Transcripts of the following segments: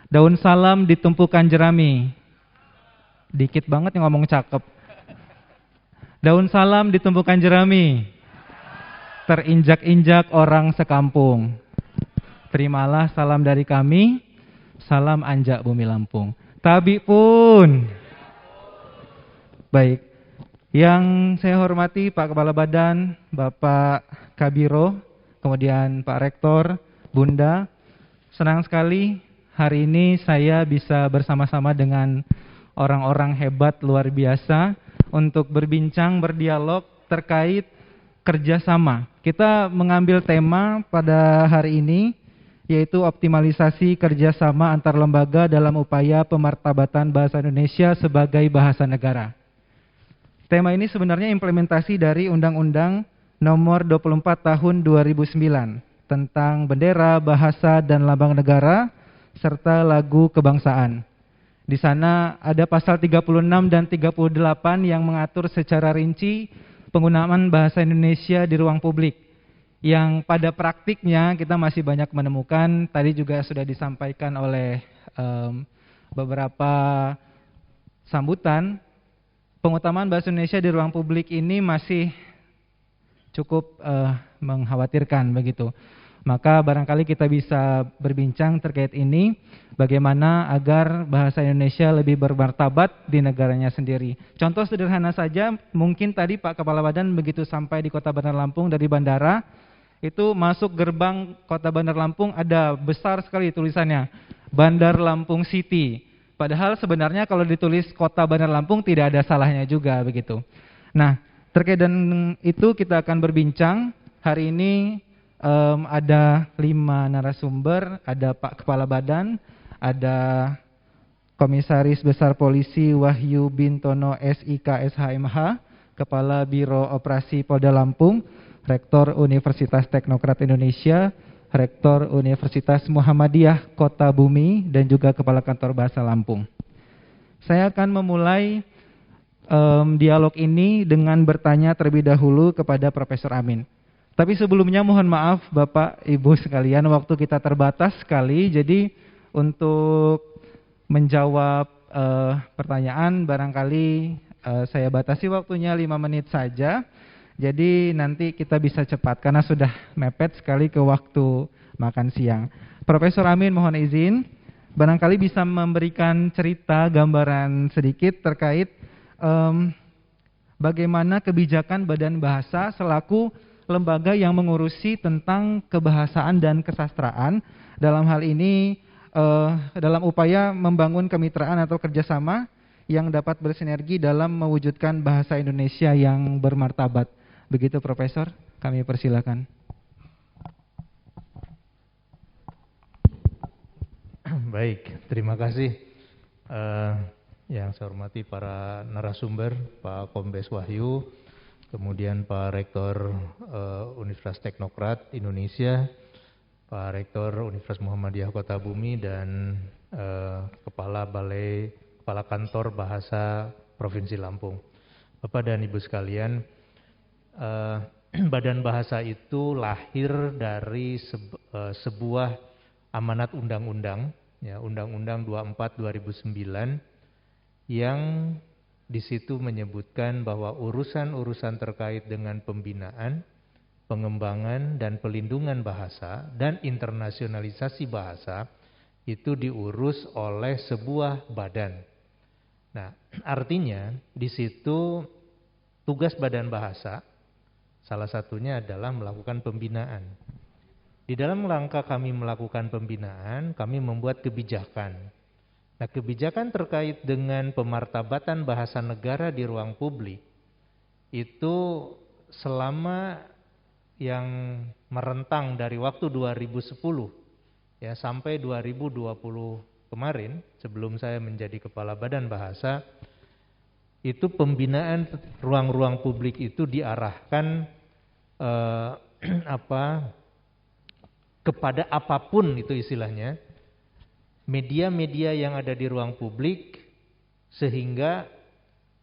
Daun salam ditumpukan jerami. Dikit banget yang ngomong cakep. Daun salam ditumpukan jerami. Terinjak-injak orang sekampung. Terimalah salam dari kami. Salam Anjak Bumi Lampung. Tabi pun. Baik. Yang saya hormati Pak Kepala Badan, Bapak Kabiro, kemudian Pak Rektor, Bunda. Senang sekali hari ini saya bisa bersama-sama dengan orang-orang hebat luar biasa untuk berbincang, berdialog terkait kerjasama. Kita mengambil tema pada hari ini yaitu optimalisasi kerjasama antar lembaga dalam upaya pemartabatan bahasa Indonesia sebagai bahasa negara. Tema ini sebenarnya implementasi dari Undang-Undang Nomor 24 Tahun 2009 tentang bendera, bahasa, dan lambang negara serta lagu kebangsaan. Di sana ada pasal 36 dan 38 yang mengatur secara rinci penggunaan bahasa Indonesia di ruang publik. Yang pada praktiknya kita masih banyak menemukan, tadi juga sudah disampaikan oleh beberapa sambutan, pengutamaan bahasa Indonesia di ruang publik ini masih cukup mengkhawatirkan begitu. Maka barangkali kita bisa berbincang terkait ini, bagaimana agar bahasa Indonesia lebih bermartabat di negaranya sendiri. Contoh sederhana saja, mungkin tadi Pak Kepala Badan begitu sampai di Kota Bandar Lampung dari bandara, itu masuk gerbang Kota Bandar Lampung ada besar sekali tulisannya, Bandar Lampung City. Padahal sebenarnya kalau ditulis Kota Bandar Lampung tidak ada salahnya juga begitu. Nah, terkait dengan itu kita akan berbincang. Hari ini ada 5 narasumber, ada Pak Kepala Badan, ada Komisaris Besar Polisi Wahyu Bintono SIK SHMH, Kepala Biro Operasi Polda Lampung, Rektor Universitas Teknokrat Indonesia, Rektor Universitas Muhammadiyah Kota Bumi, dan juga Kepala Kantor Bahasa Lampung. Saya akan memulai dialog ini dengan bertanya terlebih dahulu kepada Profesor Amin. Tapi sebelumnya mohon maaf Bapak Ibu sekalian, waktu kita terbatas sekali, jadi untuk menjawab pertanyaan barangkali saya batasi waktunya 5 menit saja. Jadi nanti kita bisa cepat karena sudah mepet sekali ke waktu makan siang. Profesor Amin mohon izin, barangkali bisa memberikan cerita gambaran sedikit terkait bagaimana kebijakan Badan Bahasa selaku lembaga yang mengurusi tentang kebahasaan dan kesastraan dalam hal ini dalam upaya membangun kemitraan atau kerjasama yang dapat bersinergi dalam mewujudkan bahasa Indonesia yang bermartabat. Begitu Profesor, kami persilakan. Baik, terima kasih yang saya hormati para narasumber, Pak Kombes Wahyu, kemudian Pak Rektor Universitas Teknokrat Indonesia, Pak Rektor Universitas Muhammadiyah Kota Bumi, dan Kepala Kantor Bahasa Provinsi Lampung. Bapak dan Ibu sekalian, Badan Bahasa itu lahir dari sebuah amanat undang-undang, ya, Undang-Undang 24 2009, yang di situ menyebutkan bahwa urusan-urusan terkait dengan pembinaan, pengembangan dan pelindungan bahasa dan internasionalisasi bahasa itu diurus oleh sebuah badan. Nah, artinya di situ tugas Badan Bahasa salah satunya adalah melakukan pembinaan. Di dalam rangka kami melakukan pembinaan, kami membuat kebijakan. Nah, kebijakan terkait dengan pemartabatan bahasa negara di ruang publik itu selama yang merentang dari waktu 2010 ya sampai 2020 kemarin, sebelum saya menjadi Kepala Badan Bahasa, itu pembinaan ruang-ruang publik itu diarahkan kepada apapun itu istilahnya, media-media yang ada di ruang publik, sehingga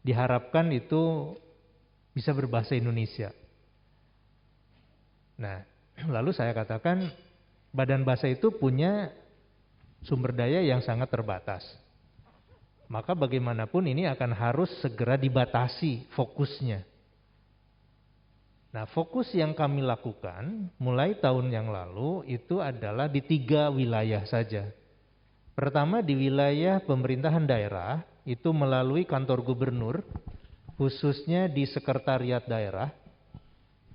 diharapkan itu bisa berbahasa Indonesia. Nah, lalu saya katakan Badan Bahasa itu punya sumber daya yang sangat terbatas. Maka bagaimanapun ini akan harus segera dibatasi fokusnya. Nah, fokus yang kami lakukan mulai tahun yang lalu itu adalah di 3 wilayah saja. Pertama di wilayah pemerintahan daerah, itu melalui kantor gubernur, khususnya di sekretariat daerah.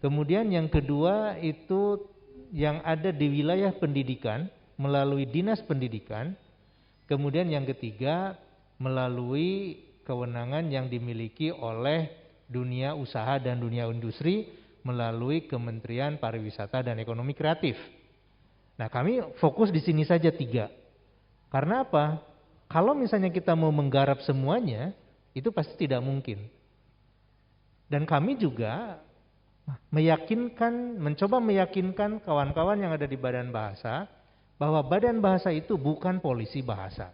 Kemudian yang kedua itu yang ada di wilayah pendidikan, melalui dinas pendidikan. Kemudian yang ketiga melalui kewenangan yang dimiliki oleh dunia usaha dan dunia industri, melalui Kementerian Pariwisata dan Ekonomi Kreatif. Nah, kami fokus di sini saja 3. Karena apa? Kalau misalnya kita mau menggarap semuanya, itu pasti tidak mungkin. Dan kami juga mencoba meyakinkan kawan-kawan yang ada di Badan Bahasa, bahwa Badan Bahasa itu bukan polisi bahasa.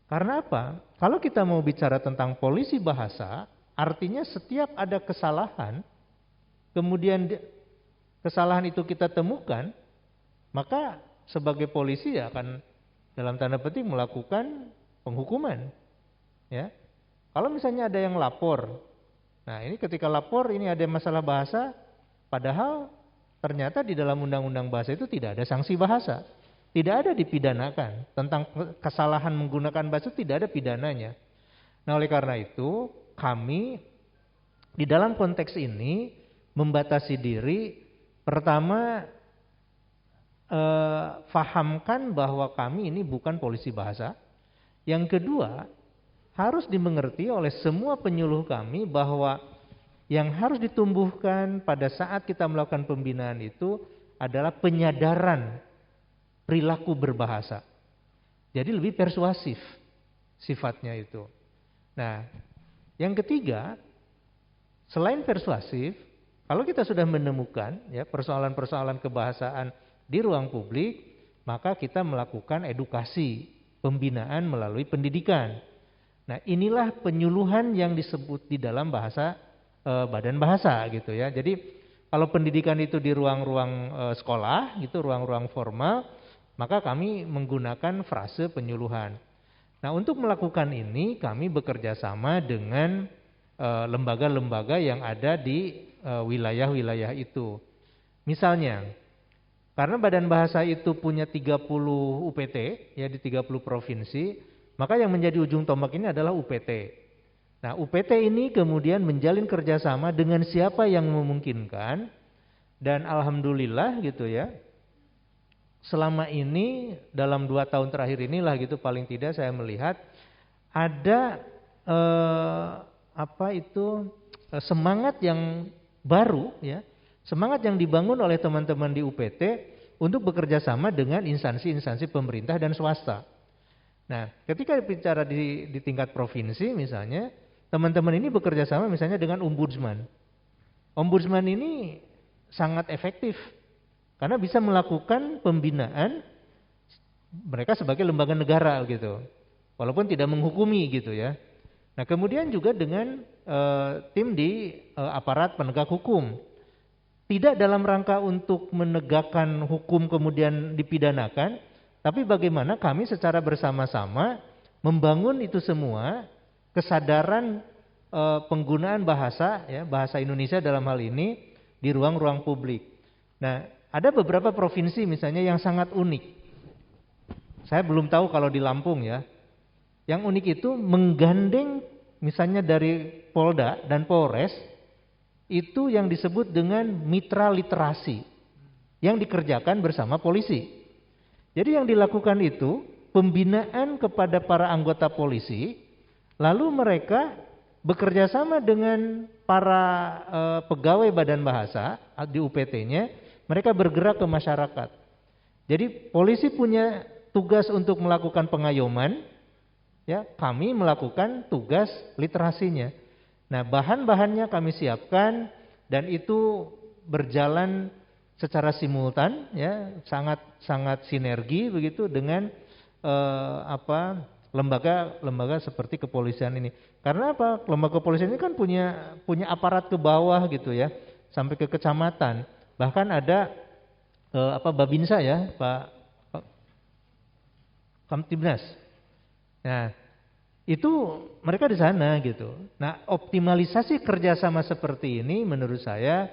Karena apa? Kalau kita mau bicara tentang polisi bahasa, artinya setiap ada kesalahan, kemudian kesalahan itu kita temukan, maka sebagai polisi ya akan dalam tanda petik melakukan penghukuman. Ya, kalau misalnya ada yang lapor, nah ini ketika lapor ini ada masalah bahasa, padahal ternyata di dalam undang-undang bahasa itu tidak ada sanksi bahasa, tidak ada dipidanakan tentang kesalahan menggunakan bahasa, tidak ada pidananya. Nah, oleh karena itu kami di dalam konteks ini membatasi diri. Pertama, fahamkan bahwa kami ini bukan polisi bahasa. Yang kedua, harus dimengerti oleh semua penyuluh kami bahwa yang harus ditumbuhkan pada saat kita melakukan pembinaan itu adalah penyadaran perilaku berbahasa. Jadi lebih persuasif sifatnya itu. Nah, yang ketiga, selain persuasif, kalau kita sudah menemukan ya persoalan-persoalan kebahasaan di ruang publik, maka kita melakukan edukasi, pembinaan melalui pendidikan. Nah, inilah penyuluhan yang disebut di dalam bahasa Badan Bahasa gitu ya. Jadi kalau pendidikan itu di ruang-ruang sekolah, gitu ruang-ruang formal, maka kami menggunakan frase penyuluhan. Nah, untuk melakukan ini kami bekerja sama dengan lembaga-lembaga yang ada di wilayah-wilayah itu. Misalnya, karena Badan Bahasa itu punya 30 UPT ya di 30 provinsi, maka yang menjadi ujung tombak ini adalah UPT. Nah, UPT ini kemudian menjalin kerjasama dengan siapa yang memungkinkan, dan alhamdulillah gitu ya. Selama ini dalam 2 tahun terakhir inilah gitu paling tidak saya melihat ada semangat yang baru ya, semangat yang dibangun oleh teman-teman di UPT untuk bekerja sama dengan instansi-instansi pemerintah dan swasta. Nah, ketika bicara di tingkat provinsi misalnya, teman-teman ini bekerja sama misalnya dengan ombudsman. Ombudsman ini sangat efektif karena bisa melakukan pembinaan mereka sebagai lembaga negara gitu, walaupun tidak menghukumi gitu ya. Nah, kemudian juga dengan tim di aparat penegak hukum, tidak dalam rangka untuk menegakkan hukum kemudian dipidanakan, tapi bagaimana kami secara bersama-sama membangun itu semua kesadaran penggunaan bahasa ya, bahasa Indonesia dalam hal ini di ruang-ruang publik. Nah, ada beberapa provinsi misalnya yang sangat unik. Saya belum tahu kalau di Lampung ya. Yang unik itu menggandeng misalnya dari Polda dan Polres, itu yang disebut dengan mitra literasi yang dikerjakan bersama polisi. Jadi yang dilakukan itu pembinaan kepada para anggota polisi, lalu mereka bekerja sama dengan para pegawai Badan Bahasa di UPT-nya, mereka bergerak ke masyarakat. Jadi polisi punya tugas untuk melakukan pengayoman, ya, kami melakukan tugas literasinya. Nah, bahan-bahannya kami siapkan dan itu berjalan secara simultan, ya, sangat sinergi begitu dengan lembaga seperti kepolisian ini. Karena apa? Lembaga kepolisian ini kan punya aparat ke bawah gitu ya, sampai ke kecamatan. Bahkan ada Babinsa ya, Kamtibnas. Nah, itu mereka di sana gitu. Nah, optimalisasi kerjasama seperti ini menurut saya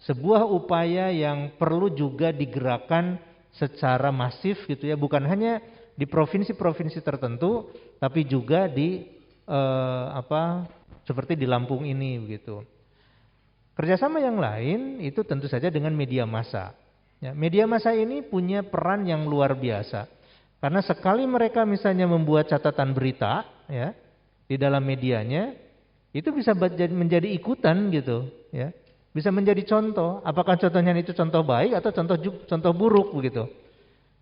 sebuah upaya yang perlu juga digerakkan secara masif gitu ya, bukan hanya di provinsi-provinsi tertentu, tapi juga di seperti di Lampung ini begitu. Kerjasama yang lain itu tentu saja dengan media massa. Ya, media massa ini punya peran yang luar biasa. Karena sekali mereka misalnya membuat catatan berita ya di dalam medianya, itu bisa menjadi ikutan gitu ya. Bisa menjadi contoh, apakah contohnya itu contoh baik atau contoh buruk begitu.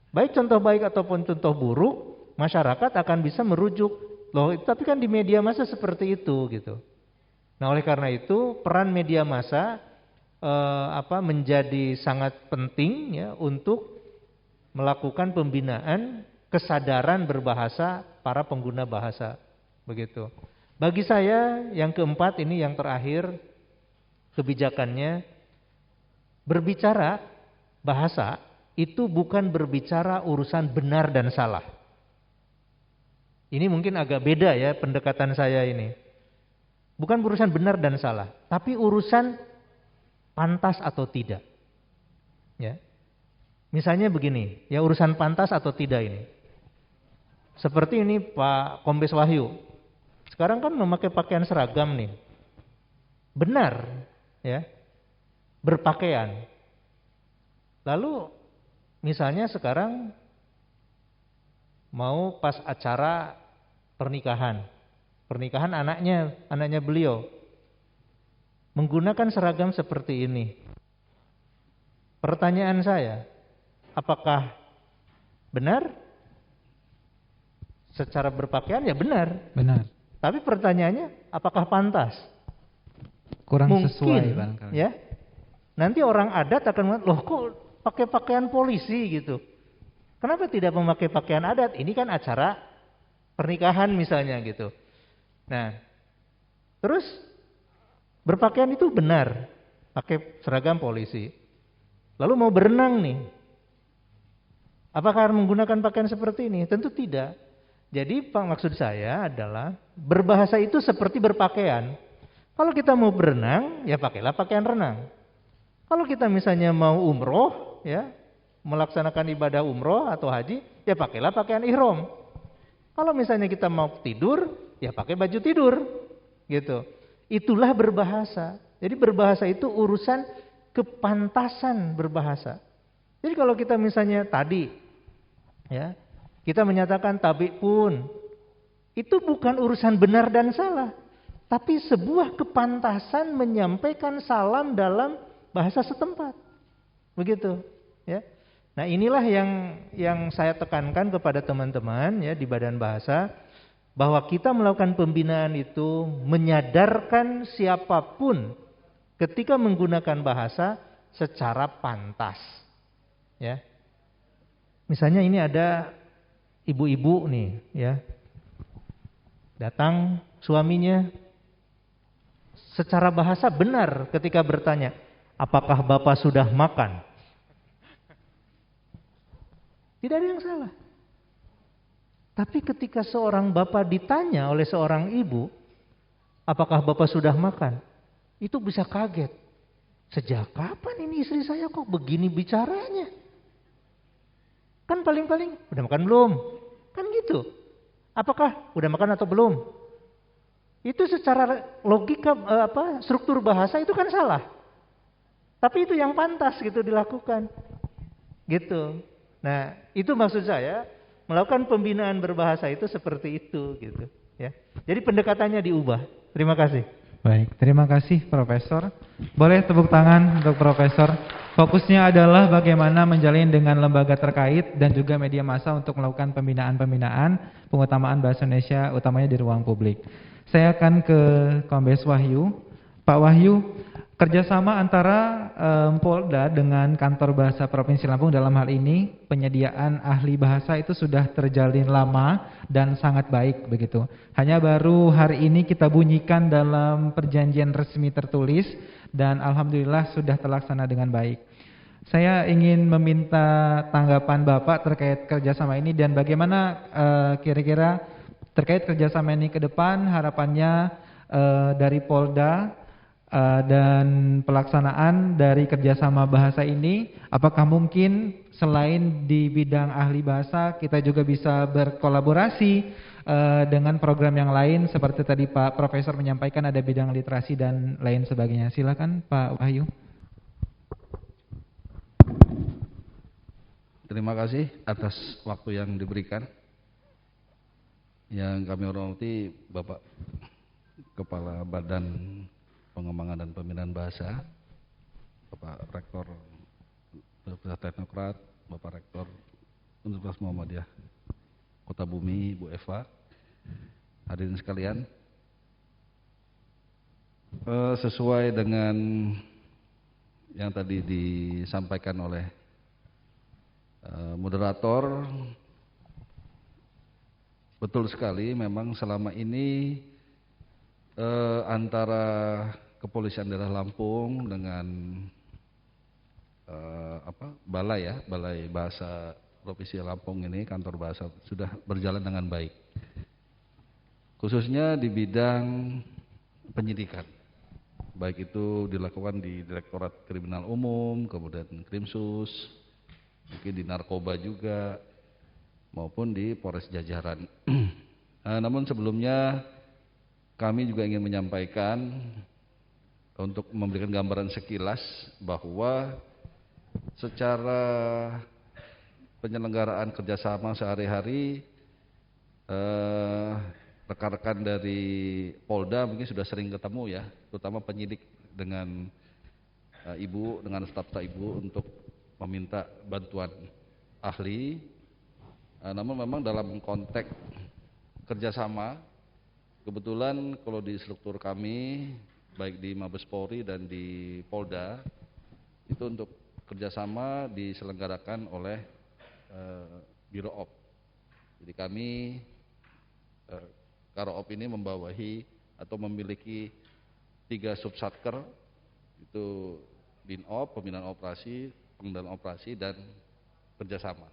Baik contoh baik ataupun contoh buruk, masyarakat akan bisa merujuk, loh tapi kan di media massa seperti itu gitu. Nah, oleh karena itu peran media massa menjadi sangat penting ya untuk melakukan pembinaan kesadaran berbahasa para pengguna bahasa begitu. Bagi saya yang keempat ini yang terakhir, kebijakannya berbicara bahasa itu bukan berbicara urusan benar dan salah. Ini mungkin agak beda ya pendekatan saya ini. Bukan urusan benar dan salah, tapi urusan pantas atau tidak. Ya. Misalnya begini, ya urusan pantas atau tidak ini. Seperti ini Pak Kombes Wahyu. Sekarang kan memakai pakaian seragam nih. Benar, ya. Berpakaian. Lalu misalnya sekarang mau pas acara pernikahan anaknya beliau menggunakan seragam seperti ini. Pertanyaan saya, apakah benar? Secara berpakaian ya benar. Benar. Tapi pertanyaannya, apakah pantas? Kurang Mungkin, sesuai barangkali. Ya. Nanti orang adat akan mengatakan, loh kok pakai pakaian polisi gitu. Kenapa tidak memakai pakaian adat? Ini kan acara pernikahan misalnya gitu. Nah, terus berpakaian itu benar, pakai seragam polisi. Lalu mau berenang nih. Apakah menggunakan pakaian seperti ini? Tentu tidak. Jadi maksud saya adalah berbahasa itu seperti berpakaian. Kalau kita mau berenang, ya pakailah pakaian renang. Kalau kita misalnya mau umroh, ya melaksanakan ibadah umroh atau haji, ya pakailah pakaian ihram. Kalau misalnya kita mau tidur, ya pakai baju tidur, gitu. Itulah berbahasa. Jadi berbahasa itu urusan kepantasan berbahasa. Jadi kalau kita misalnya tadi, ya kita menyatakan tabik pun, itu bukan urusan benar dan salah, tapi sebuah kepantasan menyampaikan salam dalam bahasa setempat, begitu, ya. Nah inilah yang saya tekankan kepada teman-teman ya di Badan Bahasa, bahwa kita melakukan pembinaan itu menyadarkan siapapun ketika menggunakan bahasa secara pantas, ya. Misalnya ini ada ibu-ibu nih, ya, datang suaminya secara bahasa benar ketika bertanya, apakah bapak sudah makan? Tidak ada yang salah. Tapi ketika seorang bapak ditanya oleh seorang ibu, apakah bapak sudah makan? Itu bisa kaget. Sejak kapan ini istri saya kok begini bicaranya? Kan paling-paling, udah makan belum? Kan gitu. Apakah udah makan atau belum? Itu secara logika struktur bahasa itu kan salah. Tapi itu yang pantas gitu dilakukan. Gitu. Nah, itu maksud saya, melakukan pembinaan berbahasa itu seperti itu gitu, ya. Jadi pendekatannya diubah. Terima kasih. Baik, terima kasih Profesor. Boleh tepuk tangan untuk Profesor. Fokusnya adalah bagaimana menjalin dengan lembaga terkait dan juga media massa untuk melakukan pembinaan pengutamaan bahasa Indonesia utamanya di ruang publik. Saya akan ke Kombes Wahyu. Pak Wahyu, kerjasama antara Polda dengan Kantor Bahasa Provinsi Lampung dalam hal ini penyediaan ahli bahasa itu sudah terjalin lama dan sangat baik begitu. Hanya baru hari ini kita bunyikan dalam perjanjian resmi tertulis dan alhamdulillah sudah terlaksana dengan baik. Saya ingin meminta tanggapan Bapak terkait kerjasama ini dan bagaimana kira-kira terkait kerjasama ini ke depan, harapannya dari Polda dan pelaksanaan dari kerjasama bahasa ini. Apakah mungkin selain di bidang ahli bahasa kita juga bisa berkolaborasi dengan program yang lain seperti tadi Pak Profesor menyampaikan ada bidang literasi dan lain sebagainya. Silakan Pak Wahyu. Terima kasih atas waktu yang diberikan. Yang kami hormati Bapak Kepala Badan Pengembangan dan Pembinaan Bahasa, Bapak Rektor Universitas Teknokrat, Bapak Rektor Universitas Muhammadiyah Kota Bumi, Bu Eva, hadirin sekalian. Sesuai dengan yang tadi disampaikan oleh moderator, betul sekali memang selama ini antara Kepolisian Daerah Lampung dengan Balai Bahasa Provinsi Lampung ini, kantor bahasa sudah berjalan dengan baik. Khususnya di bidang penyidikan. Baik itu dilakukan di Direktorat Kriminal Umum, kemudian Krimsus, mungkin di narkoba juga, maupun di Polres jajaran. Namun sebelumnya kami juga ingin menyampaikan untuk memberikan gambaran sekilas bahwa secara penyelenggaraan kerjasama sehari-hari, rekan-rekan dari Polda mungkin sudah sering ketemu ya, terutama penyidik dengan Ibu, dengan staf Ibu untuk meminta bantuan ahli. Namun memang dalam konteks kerjasama, kebetulan kalau di struktur kami, baik di Mabes Polri dan di Polda, itu untuk kerjasama diselenggarakan oleh Biro Op. Jadi kami, Karo Op ini membawahi atau memiliki 3 subsatker, itu Binop, Pembinaan Operasi, Pengendalian Operasi, dan kerjasama.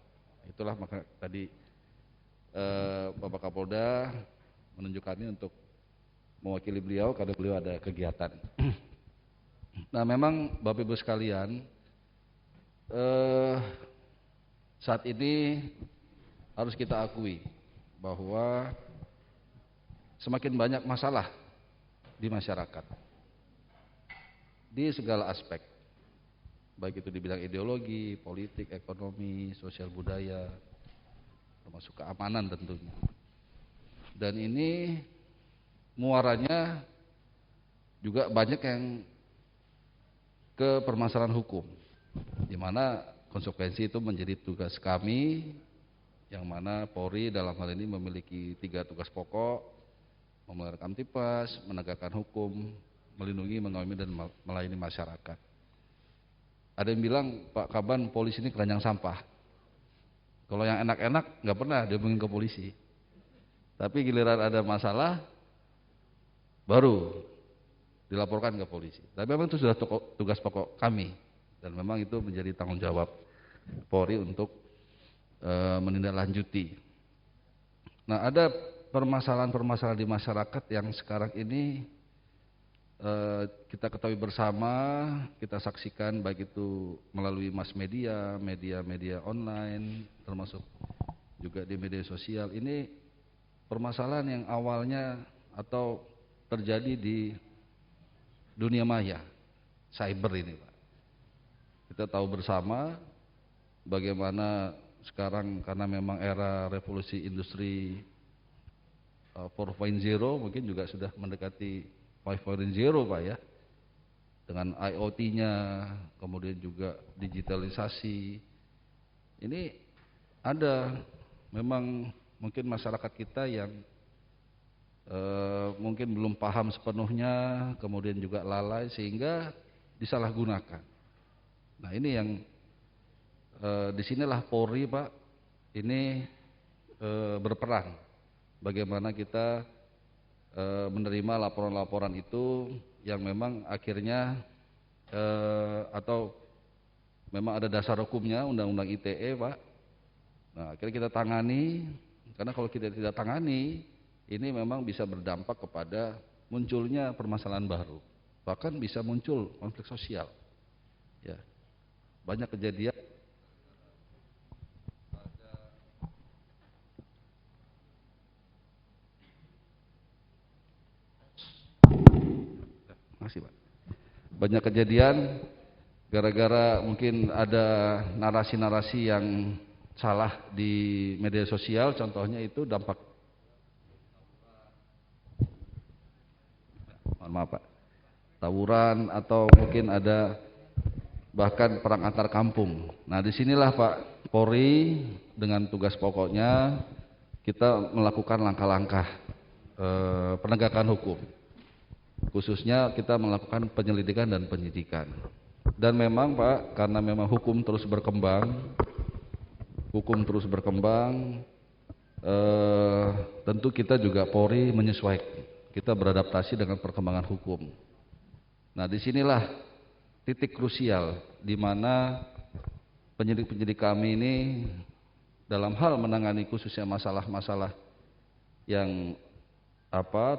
Itulah maka tadi Bapak Kapolda menunjuk kami untuk mewakili beliau karena beliau ada kegiatan. Nah memang Bapak Ibu sekalian, saat ini harus kita akui bahwa semakin banyak masalah di masyarakat di segala aspek, baik itu di bidang ideologi, politik, ekonomi, sosial budaya, termasuk keamanan tentunya. Dan ini muaranya juga banyak yang ke permasalahan hukum, di mana konsekuensi itu menjadi tugas kami, yang mana Polri dalam hal ini memiliki 3 tugas pokok: memelihara Kamtipas, menegakkan hukum, melindungi, mengayomi, dan melayani masyarakat. Ada yang bilang, Pak Kaban, polisi ini keranjang sampah. Kalau yang enak-enak nggak pernah dihubungin ke polisi, tapi giliran ada masalah baru dilaporkan ke polisi. Tapi memang itu sudah tugas pokok kami, dan memang itu menjadi tanggung jawab Polri untuk menindaklanjuti. Nah, ada permasalahan-permasalahan di masyarakat yang sekarang ini kita ketahui bersama, kita saksikan baik itu melalui mass media, media online, termasuk juga di media sosial. Ini permasalahan yang awalnya atau terjadi di dunia maya, cyber ini, Pak. Kita tahu bersama bagaimana sekarang karena memang era revolusi industri 4.0 mungkin juga sudah mendekati 5.0 Pak ya, dengan IoT-nya, kemudian juga digitalisasi. Ini ada memang mungkin masyarakat kita yang mungkin belum paham sepenuhnya, kemudian juga lalai sehingga disalahgunakan. Nah ini yang disinilah Polri Pak ini berperan. Bagaimana kita menerima laporan-laporan itu yang memang akhirnya atau memang ada dasar hukumnya Undang-Undang ITE, Pak. Nah, akhirnya kita tangani, karena kalau kita tidak tangani, ini memang bisa berdampak kepada munculnya permasalahan baru. Bahkan bisa muncul konflik sosial. Ya. Banyak kejadian Makasih, Pak. Banyak kejadian gara-gara mungkin ada narasi-narasi yang salah di media sosial, contohnya itu dampak, mohon maaf Pak, tawuran atau mungkin ada bahkan perang antar kampung. Nah, disinilah Pak Polri dengan tugas pokoknya kita melakukan langkah-langkah penegakan hukum. Khususnya kita melakukan penyelidikan dan penyidikan. Dan memang Pak, karena memang hukum terus berkembang, tentu kita juga Polri menyesuaikan, kita beradaptasi dengan perkembangan hukum. Nah, disinilah titik krusial di mana penyidik-penyidik kami ini dalam hal menangani khususnya masalah-masalah yang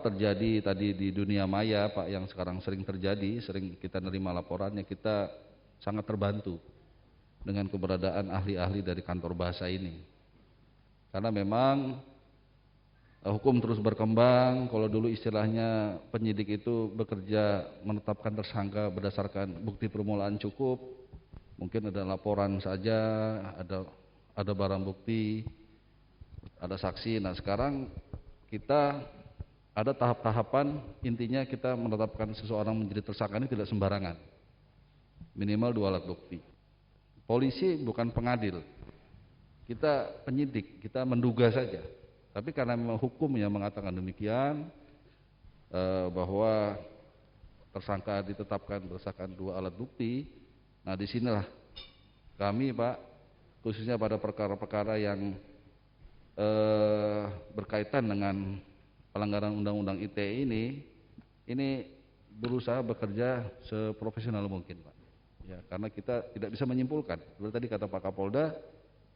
terjadi tadi di dunia maya Pak, yang sekarang sering terjadi, sering kita nerima laporannya, kita sangat terbantu dengan keberadaan ahli-ahli dari kantor bahasa ini. Karena memang hukum terus berkembang. Kalau dulu istilahnya penyidik itu bekerja menetapkan tersangka berdasarkan bukti permulaan cukup, mungkin ada laporan saja, ada barang bukti, ada saksi. Nah, sekarang kita ada tahap-tahapan, intinya kita menetapkan seseorang menjadi tersangka ini tidak sembarangan, minimal 2 alat bukti. Polisi bukan pengadil, kita penyidik, kita menduga saja. Tapi karena memang hukum yang mengatakan demikian, bahwa tersangka ditetapkan berdasarkan 2 alat bukti. Nah, disinilah kami Pak, khususnya pada perkara-perkara yang berkaitan dengan pelanggaran Undang-Undang ITE ini berusaha bekerja seprofesional mungkin Pak. Ya, karena kita tidak bisa menyimpulkan. Seperti tadi kata Pak Kapolda,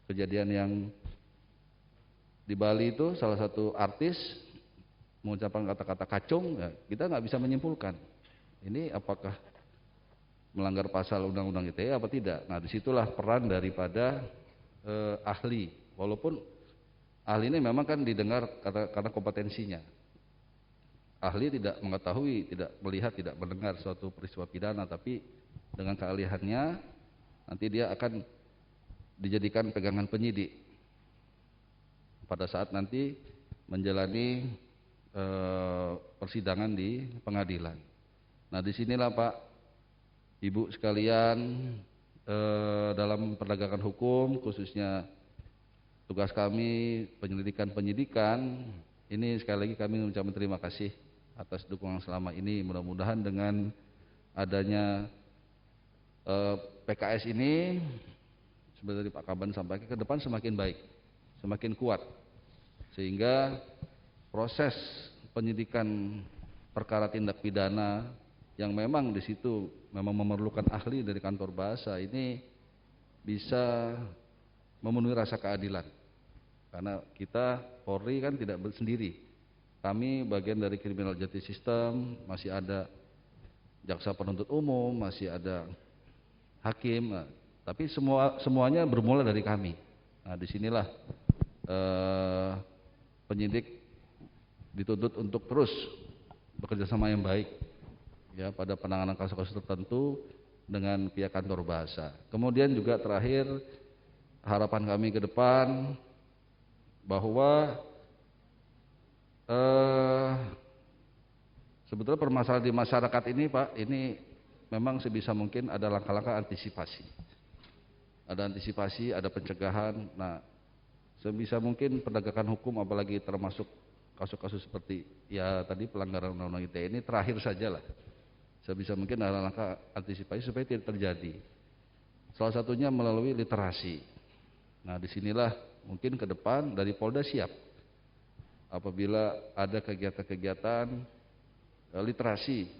kejadian yang di Bali itu salah satu artis mengucapkan kata-kata kacung, ya, kita nggak bisa menyimpulkan ini apakah melanggar pasal Undang-Undang ITE apa tidak. Nah, disitulah peran daripada ahli. Walaupun ahli ini memang kan didengar karena kompetensinya. Ahli tidak mengetahui, tidak melihat, tidak mendengar suatu peristiwa pidana, tapi dengan keahliannya nanti dia akan dijadikan pegangan penyidik pada saat nanti menjalani persidangan di pengadilan. Nah, disinilah Pak, Ibu sekalian, dalam penegakan hukum khususnya tugas kami penyelidikan-penyidikan ini, sekali lagi kami mengucapkan terima kasih atas dukungan selama ini. Mudah-mudahan dengan adanya PKS ini, seperti Pak Kaban sampaikan, ke depan semakin baik, semakin kuat, sehingga proses penyidikan perkara tindak pidana yang memang di situ memang memerlukan ahli dari kantor bahasa ini bisa memenuhi rasa keadilan. Karena kita Polri kan tidak sendiri, kami bagian dari Criminal Justice System, masih ada jaksa penuntut umum, masih ada hakim, tapi semuanya bermula dari kami. Nah, disinilah penyidik dituntut untuk terus bekerja sama yang baik, ya, pada penanganan kasus-kasus tertentu dengan pihak kantor bahasa. Kemudian juga terakhir, harapan kami ke depan bahwa sebetulnya permasalahan di masyarakat ini Pak, ini memang sebisa mungkin ada langkah-langkah antisipasi. Ada antisipasi, ada pencegahan. Nah, sebisa mungkin penegakan hukum, apalagi termasuk kasus-kasus seperti ya tadi pelanggaran Undang-Undang ITE ini, terakhir sajalah. Sebisa mungkin ada langkah antisipasi supaya tidak terjadi. Salah satunya melalui literasi. Nah, disinilah mungkin ke depan dari Polda siap apabila ada kegiatan-kegiatan literasi,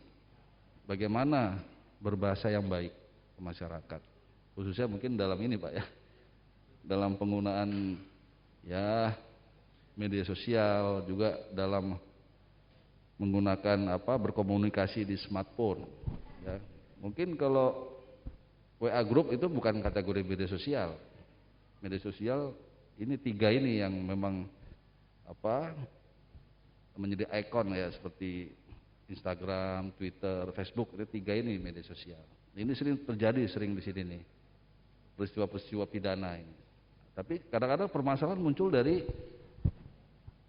bagaimana berbahasa yang baik ke masyarakat. khususnya mungkin dalam ini Pak ya, dalam penggunaan ya media sosial, juga dalam menggunakan berkomunikasi di smartphone ya. Mungkin kalau WA Group itu bukan kategori media sosial. Media sosial ini 3 ini yang memang menjadi ikon ya, seperti Instagram, Twitter, Facebook, itu 3 ini media sosial. Ini sering terjadi di sini nih, peristiwa-peristiwa pidana ini. Tapi kadang-kadang permasalahan muncul dari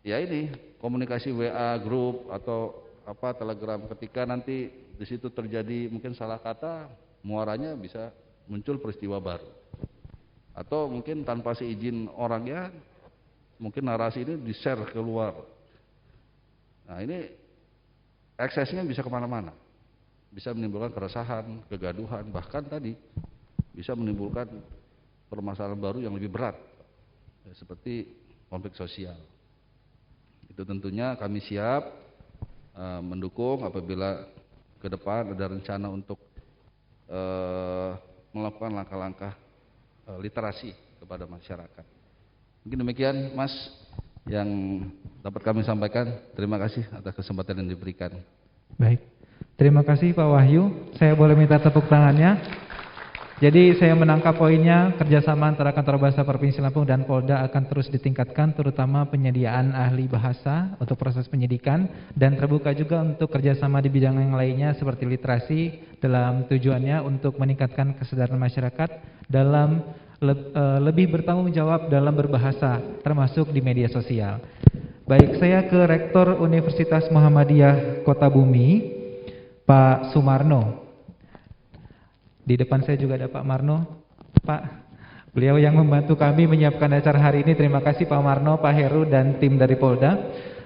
ya ini komunikasi WA Group atau Telegram, ketika nanti di situ terjadi mungkin salah kata, muaranya bisa muncul peristiwa baru. Atau mungkin tanpa seizin orangnya, mungkin narasi ini di-share keluar. Nah ini eksesnya bisa kemana-mana, bisa menimbulkan keresahan, kegaduhan, bahkan tadi bisa menimbulkan permasalahan baru yang lebih berat, ya, seperti konflik sosial. Itu tentunya kami siap mendukung apabila ke depan ada rencana untuk melakukan langkah-langkah literasi kepada masyarakat. Mungkin demikian Mas yang dapat kami sampaikan. Terima kasih atas kesempatan yang diberikan. Baik, terima kasih Pak Wahyu. Saya boleh minta tepuk tangannya. Jadi saya menangkap poinnya, kerjasama antara Kantor Bahasa Provinsi Lampung dan Polda akan terus ditingkatkan, terutama penyediaan ahli bahasa untuk proses penyidikan, dan terbuka juga untuk kerjasama di bidang yang lainnya seperti literasi, dalam tujuannya untuk meningkatkan kesadaran masyarakat dalam lebih bertanggung jawab dalam berbahasa, termasuk di media sosial. Baik, saya ke Rektor Universitas Muhammadiyah Kota Bumi, Pak Sumarno. Di depan saya juga ada Pak Marno. Pak, beliau yang membantu kami menyiapkan acara hari ini. Terima kasih Pak Marno, Pak Heru, dan tim dari Polda.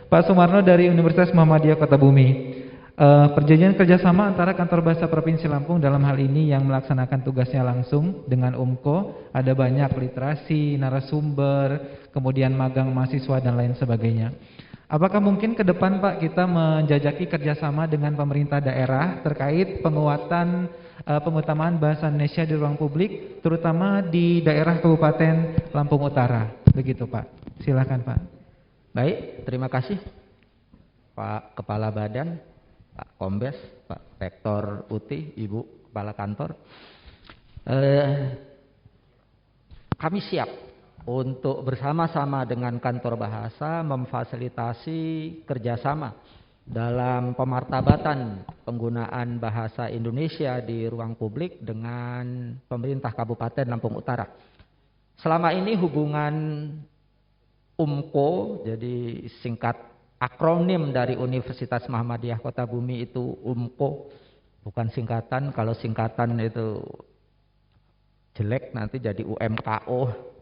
Pak Sumarno dari Universitas Muhammadiyah Kota Bumi. Perjanjian kerjasama antara Kantor Bahasa Provinsi Lampung dalam hal ini yang melaksanakan tugasnya langsung dengan UMKO, ada banyak literasi, narasumber, kemudian magang mahasiswa dan lain sebagainya. Apakah mungkin ke depan Pak kita menjajaki kerjasama dengan pemerintah daerah terkait penguatan pengutamaan bahasa Indonesia di ruang publik, terutama di daerah Kabupaten Lampung Utara, begitu Pak? Silakan Pak. Baik, terima kasih Pak Kepala Badan, Pak Kombes, Pak Rektor UTI, Ibu Kepala Kantor. Kami siap untuk bersama-sama dengan Kantor Bahasa memfasilitasi kerjasama dalam pemartabatan penggunaan bahasa Indonesia di ruang publik dengan pemerintah Kabupaten Lampung Utara. Selama ini hubungan UMKO, jadi singkat akronim dari Universitas Muhammadiyah Kota Bumi itu UMKO, bukan singkatan. Kalau singkatan itu jelek nanti jadi UMKO.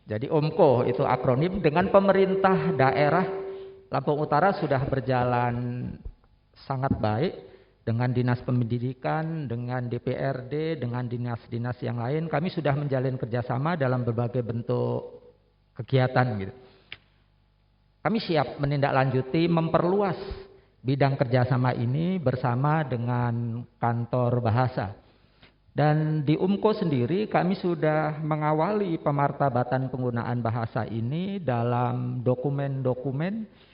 Jadi UMKO itu akronim dengan pemerintah daerah Lampung Utara sudah berjalan sangat baik dengan Dinas Pendidikan, dengan DPRD, dengan dinas-dinas yang lain. Kami sudah menjalin kerjasama dalam berbagai bentuk kegiatan gitu. Kami siap menindaklanjuti, memperluas bidang kerjasama ini bersama dengan Kantor Bahasa. Dan di UMKO sendiri kami sudah mengawali pemartabatan penggunaan bahasa ini dalam dokumen-dokumen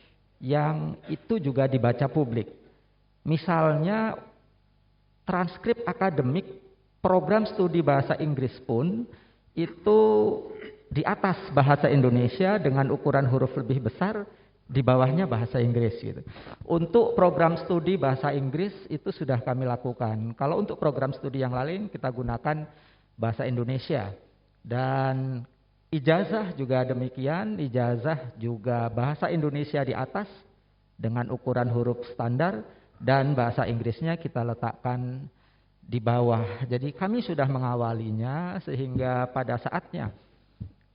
yang itu juga dibaca publik. Misalnya transkrip akademik program studi bahasa Inggris pun itu di atas bahasa Indonesia dengan ukuran huruf lebih besar, di bawahnya bahasa Inggris gitu. Untuk program studi bahasa Inggris itu sudah kami lakukan. Kalau untuk program studi yang lain kita gunakan bahasa Indonesia. Dan ijazah juga demikian, ijazah juga bahasa Indonesia di atas dengan ukuran huruf standar dan bahasa Inggrisnya kita letakkan di bawah. Jadi kami sudah mengawalinya sehingga pada saatnya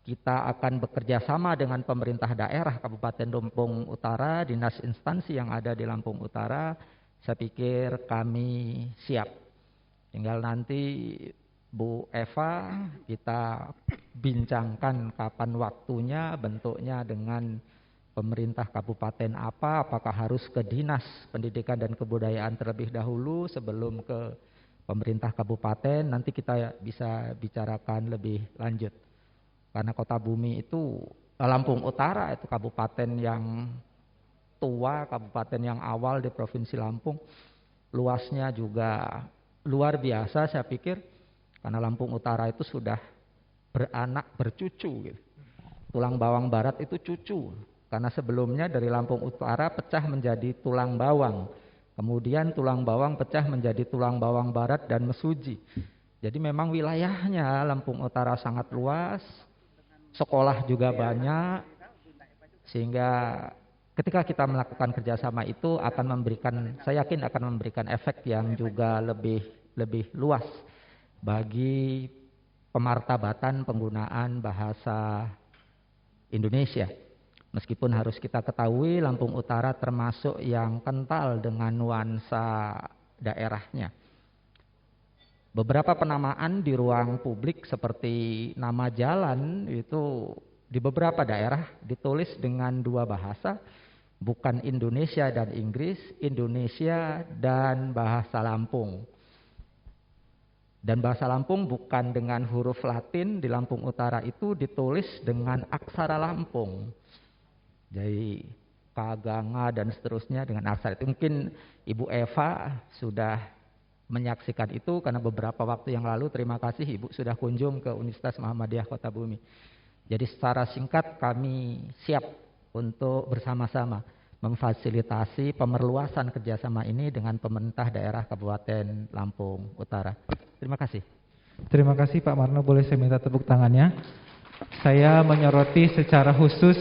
kita akan bekerja sama dengan pemerintah daerah Kabupaten Lampung Utara, dinas instansi yang ada di Lampung Utara. Saya pikir kami siap. Tinggal nanti Bu Eva kita bincangkan kapan waktunya, bentuknya dengan pemerintah kabupaten apa, apakah harus ke Dinas Pendidikan dan Kebudayaan terlebih dahulu sebelum ke pemerintah kabupaten, nanti kita bisa bicarakan lebih lanjut. Karena Kota Bumi itu, Lampung Utara itu kabupaten yang tua, kabupaten yang awal di Provinsi Lampung. Luasnya juga luar biasa saya pikir, karena Lampung Utara itu sudah beranak bercucu gitu. Tulang bawang barat itu cucu, karena sebelumnya dari Lampung Utara pecah menjadi tulang bawang. Kemudian tulang bawang pecah menjadi tulang bawang barat dan Mesuji. Jadi memang wilayahnya Lampung Utara sangat luas, sekolah juga banyak, sehingga ketika kita melakukan kerjasama itu akan memberikan, saya yakin akan memberikan efek yang juga lebih luas bagi pemartabatan penggunaan bahasa Indonesia. Meskipun harus kita ketahui Lampung Utara termasuk yang kental dengan nuansa daerahnya. Beberapa penamaan di ruang publik seperti nama jalan itu di beberapa daerah ditulis dengan dua bahasa, bukan Indonesia dan Inggris, Indonesia dan bahasa Lampung. Dan bahasa Lampung bukan dengan huruf Latin, di Lampung Utara itu ditulis dengan aksara Lampung. Jadi Kaganga dan seterusnya dengan aksara itu. Mungkin Ibu Eva sudah menyaksikan itu karena beberapa waktu yang lalu, terima kasih Ibu sudah kunjung ke Universitas Muhammadiyah Kota Bumi. Jadi secara singkat kami siap untuk bersama-sama memfasilitasi pemerluasan kerjasama ini dengan pemerintah daerah Kabupaten Lampung Utara. Terima kasih. Terima kasih Pak Marno, boleh saya minta tepuk tangannya. Saya menyoroti secara khusus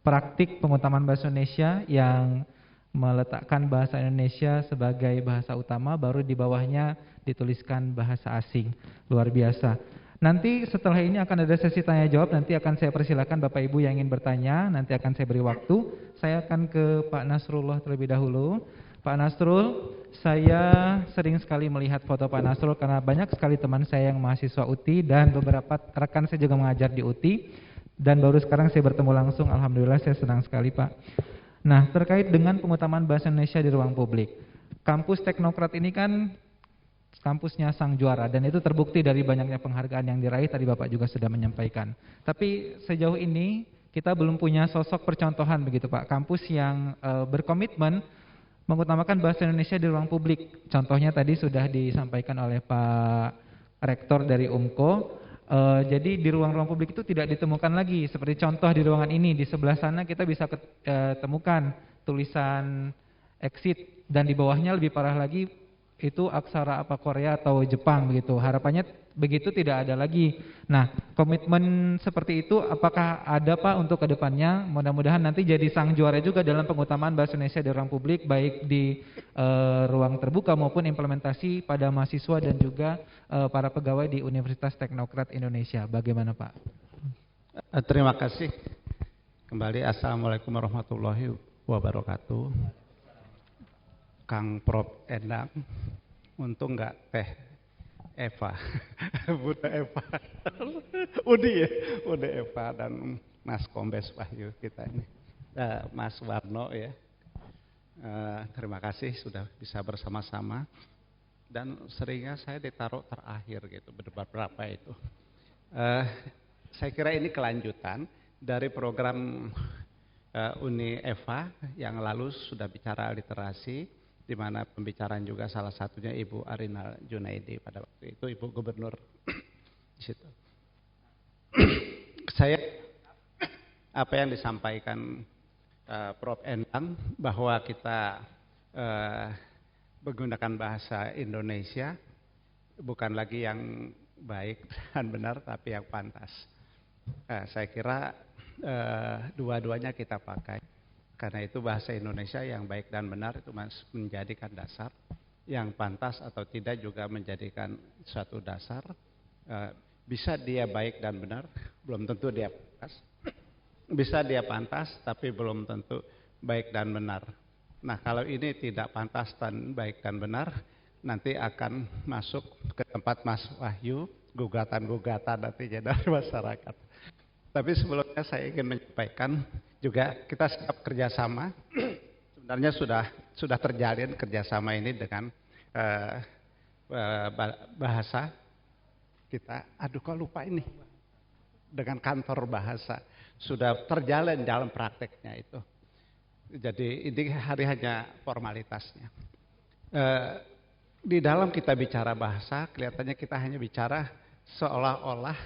praktik pengutamaan bahasa Indonesia yang meletakkan bahasa Indonesia sebagai bahasa utama, baru di bawahnya dituliskan bahasa asing. Luar biasa. Nanti setelah ini akan ada sesi tanya jawab, nanti akan saya persilakan Bapak Ibu yang ingin bertanya, nanti akan saya beri waktu. Saya akan ke Pak Nasrullah terlebih dahulu. Pak Nasrul, saya sering sekali melihat foto Pak Nasrul karena banyak sekali teman saya yang mahasiswa UTI dan beberapa rekan saya juga mengajar di UTI. Dan baru sekarang saya bertemu langsung, alhamdulillah saya senang sekali Pak. Nah, terkait dengan pengutamaan bahasa Indonesia di ruang publik. Kampus Teknokrat ini kan kampusnya sang juara dan itu terbukti dari banyaknya penghargaan yang diraih, tadi Bapak juga sudah menyampaikan. Tapi sejauh ini kita belum punya sosok percontohan begitu Pak, kampus yang berkomitmen mengutamakan bahasa Indonesia di ruang publik. Contohnya tadi sudah disampaikan oleh Pak Rektor dari UMKO. Jadi di ruang-ruang publik itu tidak ditemukan lagi seperti contoh di ruangan ini, di sebelah sana kita bisa temukan tulisan exit dan di bawahnya lebih parah lagi itu aksara apa Korea atau Jepang begitu. Harapannya begitu tidak ada lagi. Nah, komitmen seperti itu apakah ada Pak untuk kedepannya? Mudah-mudahan nanti jadi sang juara juga dalam pengutamaan bahasa Indonesia di ruang publik, baik di ruang terbuka maupun implementasi pada mahasiswa dan juga para pegawai di Universitas Teknokrat Indonesia. Bagaimana Pak? Terima kasih. Kembali Assalamualaikum warahmatullahi wabarakatuh. Kang Prof Endang, untung enggak Teh Eva, Bunda Eva, Udi Eva dan Mas Kombes Wahyu kita ini, Mas Warno ya. Terima kasih sudah bisa bersama-sama dan seringnya saya ditaruh terakhir gitu beberapa itu. Saya kira ini kelanjutan dari program Uni Eva yang lalu sudah bicara literasi, di mana pembicaraan juga salah satunya Ibu Arinal Junaidi pada waktu itu, Ibu Gubernur di situ. Saya apa yang disampaikan Prof Endang bahwa kita menggunakan bahasa Indonesia bukan lagi yang baik dan benar tapi yang pantas. Saya kira dua-duanya kita pakai. Karena itu bahasa Indonesia yang baik dan benar itu menjadikan dasar, yang pantas atau tidak juga menjadikan suatu dasar. Bisa dia baik dan benar, belum tentu dia pantas. Bisa dia pantas, tapi belum tentu baik dan benar. Nah, kalau ini tidak pantas dan baik dan benar, nanti akan masuk ke tempat Mas Wahyu, gugatan-gugatan nantinya dari masyarakat. Tapi sebelumnya saya ingin menyampaikan juga kita siap kerjasama. Sebenarnya sudah terjalin kerjasama ini dengan bahasa kita, aduh kok lupa ini, dengan kantor bahasa sudah terjalin dalam prakteknya itu. Jadi ini hanya formalitasnya. Di dalam kita bicara bahasa, kelihatannya kita hanya bicara seolah-olah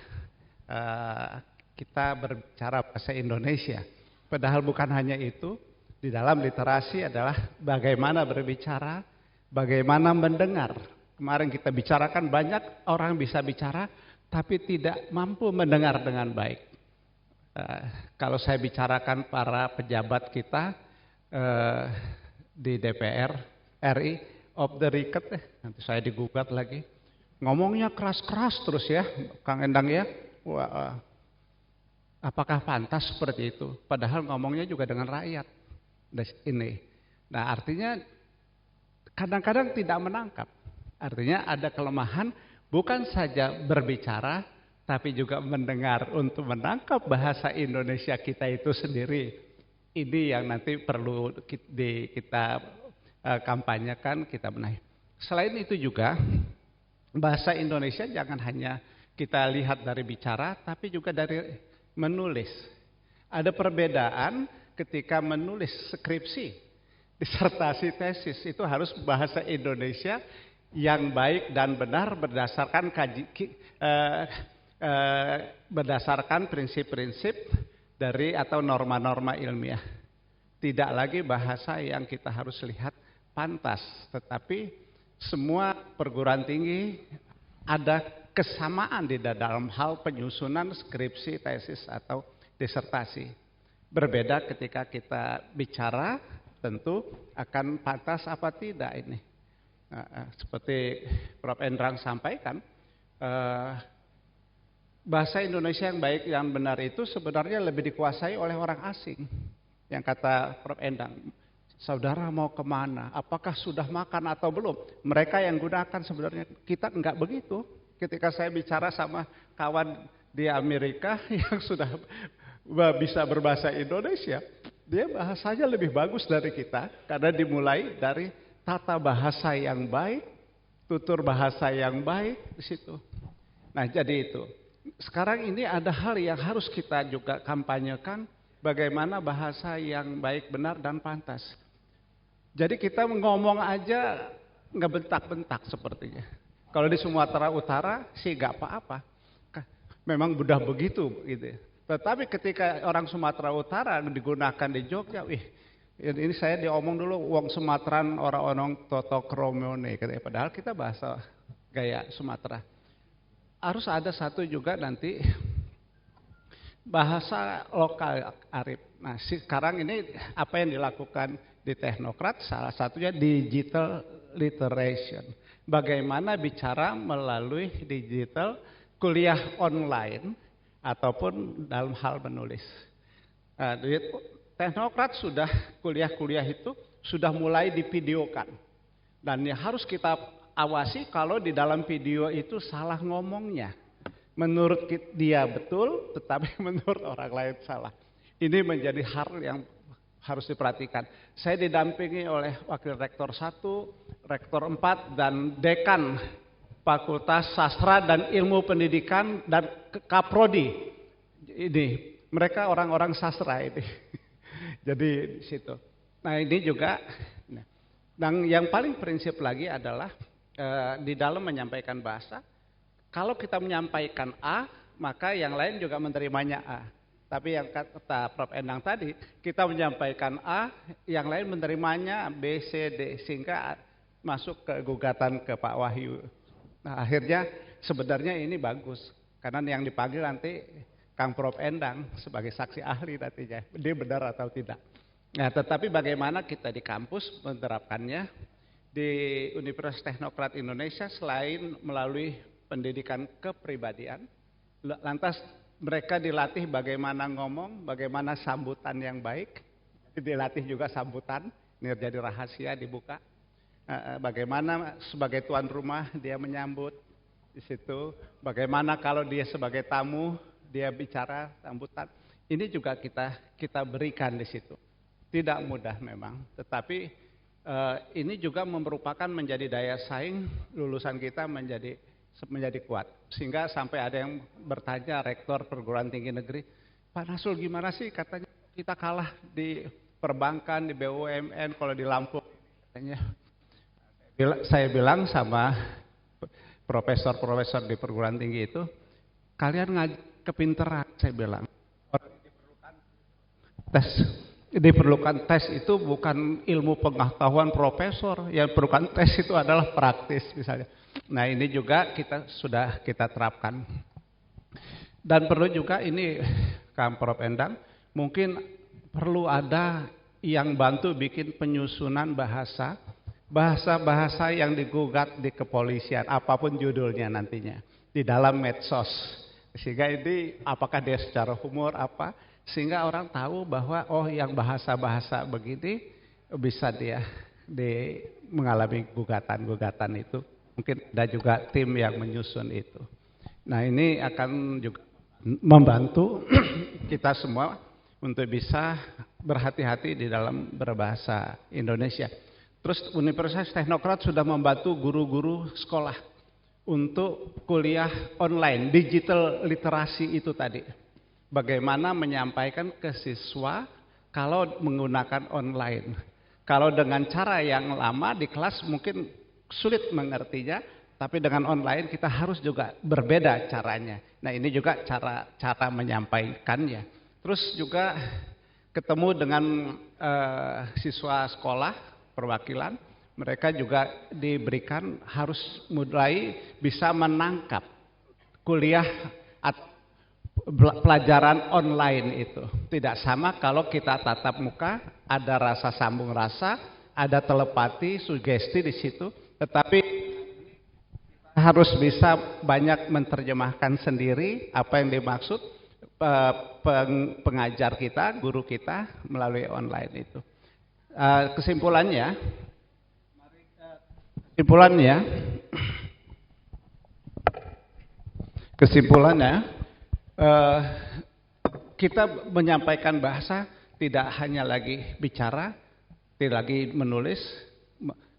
kita berbicara bahasa Indonesia. Padahal bukan hanya itu. Di dalam literasi adalah bagaimana berbicara, bagaimana mendengar. Kemarin kita bicarakan banyak orang bisa bicara, tapi tidak mampu mendengar dengan baik. Kalau saya bicarakan para pejabat kita di DPR RI, off the record, nanti saya digugat lagi. Ngomongnya keras-keras terus ya, Kang Endang ya. Wah, apakah pantas seperti itu? Padahal ngomongnya juga dengan rakyat. Ini. Nah, artinya kadang-kadang tidak menangkap. Artinya ada kelemahan bukan saja berbicara, tapi juga mendengar untuk menangkap bahasa Indonesia kita itu sendiri. Ini yang nanti perlu kita kampanyekan, kita benahi. Selain itu juga bahasa Indonesia jangan hanya kita lihat dari bicara, tapi juga dari menulis. Ada perbedaan ketika menulis skripsi, disertasi, tesis, itu harus bahasa Indonesia yang baik dan benar berdasarkan prinsip-prinsip dari atau norma-norma ilmiah. Tidak lagi bahasa yang kita harus lihat pantas, tetapi semua perguruan tinggi ada kesamaan di dalam hal penyusunan skripsi, tesis atau disertasi. Berbeda ketika kita bicara, tentu akan pantas apa tidak ini. Seperti Prof. Endrang sampaikan, bahasa Indonesia yang baik yang benar itu sebenarnya lebih dikuasai oleh orang asing. Yang kata Prof. Endang, saudara mau kemana? Apakah sudah makan atau belum? Mereka yang gunakan sebenarnya, kita enggak begitu. Ketika saya bicara sama kawan di Amerika yang sudah bisa berbahasa Indonesia, dia bahasanya lebih bagus dari kita karena dimulai dari tata bahasa yang baik, tutur bahasa yang baik di situ. Nah, jadi itu. Sekarang ini ada hal yang harus kita juga kampanyekan, bagaimana bahasa yang baik, benar dan pantas. Jadi kita ngomong aja ngebentak-bentak sepertinya. Kalau di Sumatera Utara sih nggak apa-apa, memang udah begitu gitu. Tetapi ketika orang Sumatera Utara digunakan di Jogja, ini saya diomong dulu wong Sumatran orang-orang toto kromone, padahal kita bahasa gaya Sumatera. Harus ada satu juga nanti bahasa lokal Arif. Nah, sekarang ini apa yang dilakukan di Teknokrat, salah satunya digital literation. Bagaimana bicara melalui digital, kuliah online, ataupun dalam hal menulis. Nah, di Teknokrat sudah kuliah-kuliah itu sudah mulai divideokan. Dan yang harus kita awasi kalau di dalam video itu salah ngomongnya. Menurut dia betul, tetapi menurut orang lain salah. Ini menjadi hal yang harus diperhatikan. Saya didampingi oleh Wakil Rektor 1, Rektor 4, dan Dekan Fakultas Sastra dan Ilmu Pendidikan dan Kaprodi. Ini mereka orang-orang sastra ini. Jadi di situ. Nah, ini juga. Dan yang paling prinsip lagi adalah di dalam menyampaikan bahasa. Kalau kita menyampaikan A, maka yang lain juga menerimanya A. Tapi yang kata Prof. Endang tadi, kita menyampaikan A, yang lain menerimanya B, C, D, sehingga masuk ke gugatan ke Pak Wahyu. Nah, akhirnya sebenarnya ini bagus, karena yang dipanggil nanti Kang Prof. Endang sebagai saksi ahli nantinya, dia benar atau tidak. Nah, tetapi bagaimana kita di kampus menerapkannya di Universitas Teknokrat Indonesia selain melalui pendidikan kepribadian, lantas mereka dilatih bagaimana ngomong, bagaimana sambutan yang baik, dilatih juga sambutan, ini jadi rahasia dibuka. Bagaimana sebagai tuan rumah dia menyambut di situ, bagaimana kalau dia sebagai tamu dia bicara sambutan. Ini juga kita berikan di situ. Tidak mudah memang, tetapi ini juga merupakan menjadi daya saing lulusan kita menjadi kuat. Sehingga sampai ada yang bertanya rektor perguruan tinggi negeri, Pak Nasrul gimana sih katanya kita kalah di perbankan, di BUMN, kalau di Lampung. Katanya, saya bilang sama profesor-profesor di perguruan tinggi itu, kalian ngaji kepinteran, saya bilang. Diperlukan tes itu bukan ilmu pengetahuan profesor, yang diperlukan tes itu adalah praktis misalnya. Nah ini juga sudah kita terapkan. Dan perlu juga ini Kang Prof Endang, mungkin perlu ada yang bantu bikin penyusunan bahasa yang digugat di kepolisian, apapun judulnya nantinya, di dalam medsos. Sehingga ini apakah dia secara humor apa, sehingga orang tahu bahwa oh yang bahasa-bahasa begini bisa dia mengalami gugatan-gugatan itu. Mungkin ada juga tim yang menyusun itu. Nah ini akan juga membantu kita semua untuk bisa berhati-hati di dalam berbahasa Indonesia. Terus Universitas Teknokrat sudah membantu guru-guru sekolah untuk kuliah online, digital literasi itu tadi. Bagaimana menyampaikan ke siswa kalau menggunakan online. Kalau dengan cara yang lama di kelas mungkin sulit mengertinya, tapi dengan online kita harus juga berbeda caranya. Nah ini juga cara menyampaikannya. Terus juga ketemu dengan siswa sekolah perwakilan, mereka juga diberikan harus mulai bisa menangkap kuliah atau pelajaran online itu. Tidak sama kalau kita tatap muka, ada rasa sambung rasa, ada telepati, sugesti di situ, tetapi harus bisa banyak menerjemahkan sendiri apa yang dimaksud pengajar kita, guru kita melalui online itu. Kesimpulannya, kita menyampaikan bahasa tidak hanya lagi bicara, tidak lagi menulis,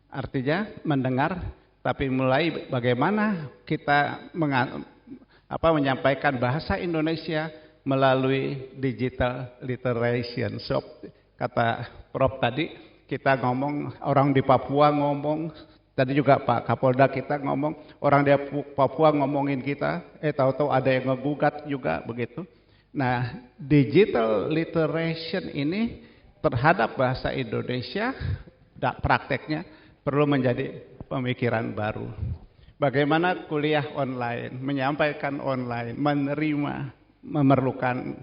artinya mendengar, tapi mulai bagaimana kita menyampaikan bahasa Indonesia melalui digital literation. So, kata Prof tadi, kita ngomong, orang di Papua ngomong, tadi juga Pak Kapolda kita ngomong, orang di Papua ngomongin kita, tahu-tahu ada yang ngegugat juga begitu. Nah, digital literation ini terhadap bahasa Indonesia, prakteknya perlu menjadi pemikiran baru. Bagaimana kuliah online, menyampaikan online, menerima, memerlukan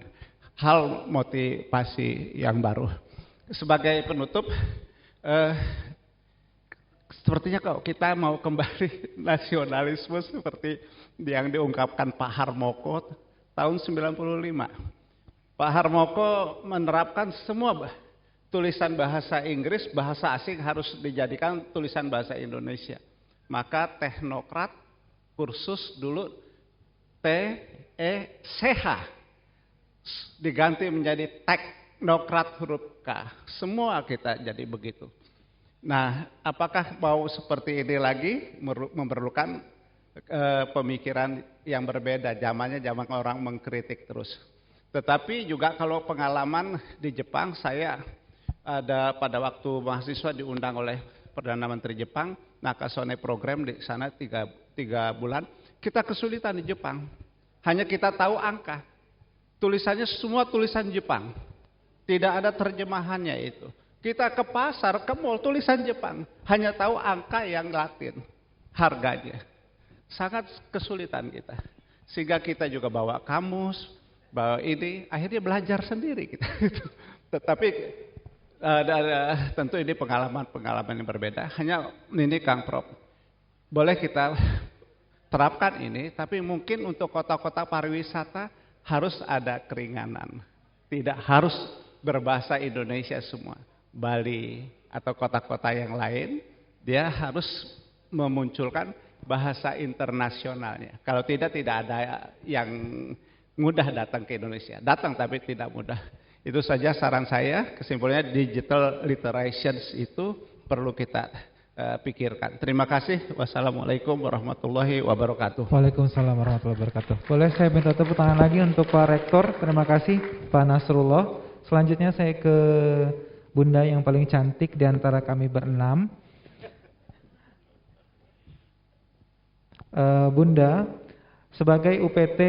hal motivasi yang baru. Sebagai penutup, sepertinya kalau kita mau kembali nasionalisme seperti yang diungkapkan Pak Harmoko tahun 95. Pak Harmoko menerapkan semua tulisan bahasa Inggris, bahasa asing harus dijadikan tulisan bahasa Indonesia. Maka Teknokrat kursus dulu TECH diganti menjadi Teknokrat huruf K. Semua kita jadi begitu. Nah, apakah mau seperti ini lagi memerlukan pemikiran yang berbeda, zamannya zaman orang mengkritik terus. Tetapi juga kalau pengalaman di Jepang, saya ada pada waktu mahasiswa diundang oleh Perdana Menteri Jepang, Nakasone program di sana 3 bulan. Kita kesulitan di Jepang, hanya kita tahu angka, tulisannya semua tulisan Jepang, tidak ada terjemahannya itu. Kita ke pasar, ke mall, tulisan Jepang, hanya tahu angka yang Latin, harganya. Sangat kesulitan kita. Sehingga kita juga bawa kamus, bawa ini, akhirnya belajar sendiri kita. Tetapi tentu ini pengalaman yang berbeda. Hanya ini Kang Prof, boleh kita terapkan ini, tapi mungkin untuk kota-kota pariwisata harus ada keringanan. Tidak harus berbahasa Indonesia semua. Bali atau kota-kota yang lain, dia harus memunculkan bahasa internasionalnya. Kalau tidak ada yang mudah datang ke Indonesia. Datang tapi tidak mudah. Itu saja saran saya. Kesimpulannya digital literations itu perlu kita pikirkan. Terima kasih. Wassalamualaikum warahmatullahi wabarakatuh. Waalaikumsalam warahmatullahi wabarakatuh. Boleh saya minta tepuk tangan lagi untuk Pak Rektor. Terima kasih Pak Nasrullah. Selanjutnya saya ke Bunda yang paling cantik di antara kami berenam. Bunda, sebagai UPT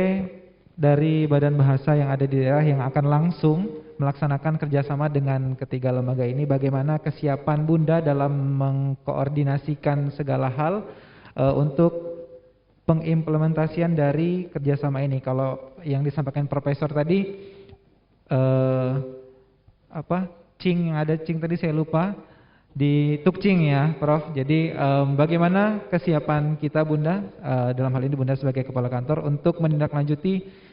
dari Badan Bahasa yang ada di daerah yang akan langsung melaksanakan kerjasama dengan ketiga lembaga ini, bagaimana kesiapan Bunda dalam mengkoordinasikan segala hal untuk pengimplementasian dari kerjasama ini? Kalau yang disampaikan Profesor tadi, Cing, yang ada Cing tadi saya lupa, di Tukcing ya Prof. Jadi bagaimana kesiapan kita Bunda, dalam hal ini Bunda sebagai Kepala Kantor, untuk menindaklanjuti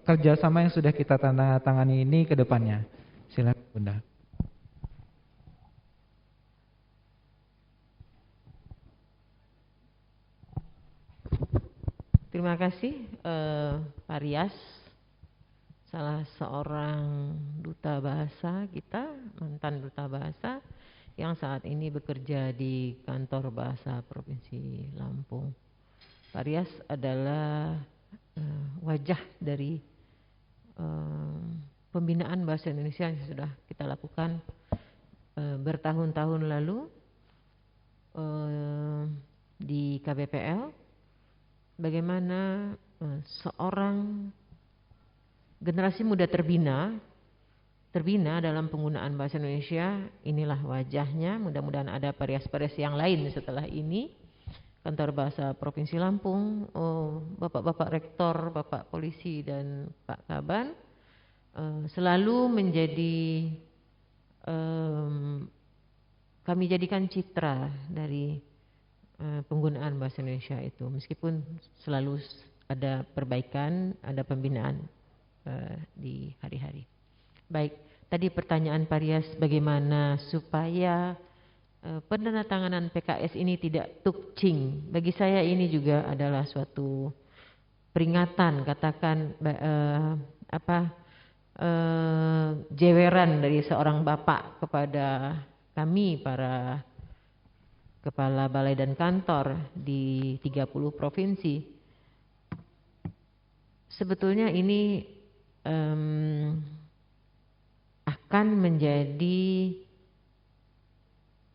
kerjasama yang sudah kita tangani ini ke depannya? Silakan Bunda. Terima kasih Pak Rias, salah seorang duta bahasa kita, mantan duta bahasa yang saat ini bekerja di Kantor Bahasa Provinsi Lampung. Pak Rias adalah wajah dari pembinaan bahasa Indonesia yang sudah kita lakukan bertahun-tahun lalu di KBPL. Bagaimana seorang generasi muda terbina dalam penggunaan bahasa Indonesia, inilah wajahnya. Mudah-mudahan ada Pak-Rias yang lain setelah ini. Kantor Bahasa Provinsi Lampung, Bapak-Bapak Rektor, Bapak Polisi dan Pak Kaban selalu menjadi, kami jadikan citra dari penggunaan bahasa Indonesia itu, meskipun selalu ada perbaikan, ada pembinaan di hari-hari. Baik, tadi pertanyaan Pak Rias, bagaimana supaya penandatanganan PKS ini tidak tukcing. Bagi saya ini juga adalah suatu peringatan, katakan jeweran dari seorang bapak kepada kami para kepala balai dan kantor di 30 provinsi. Sebetulnya ini akan menjadi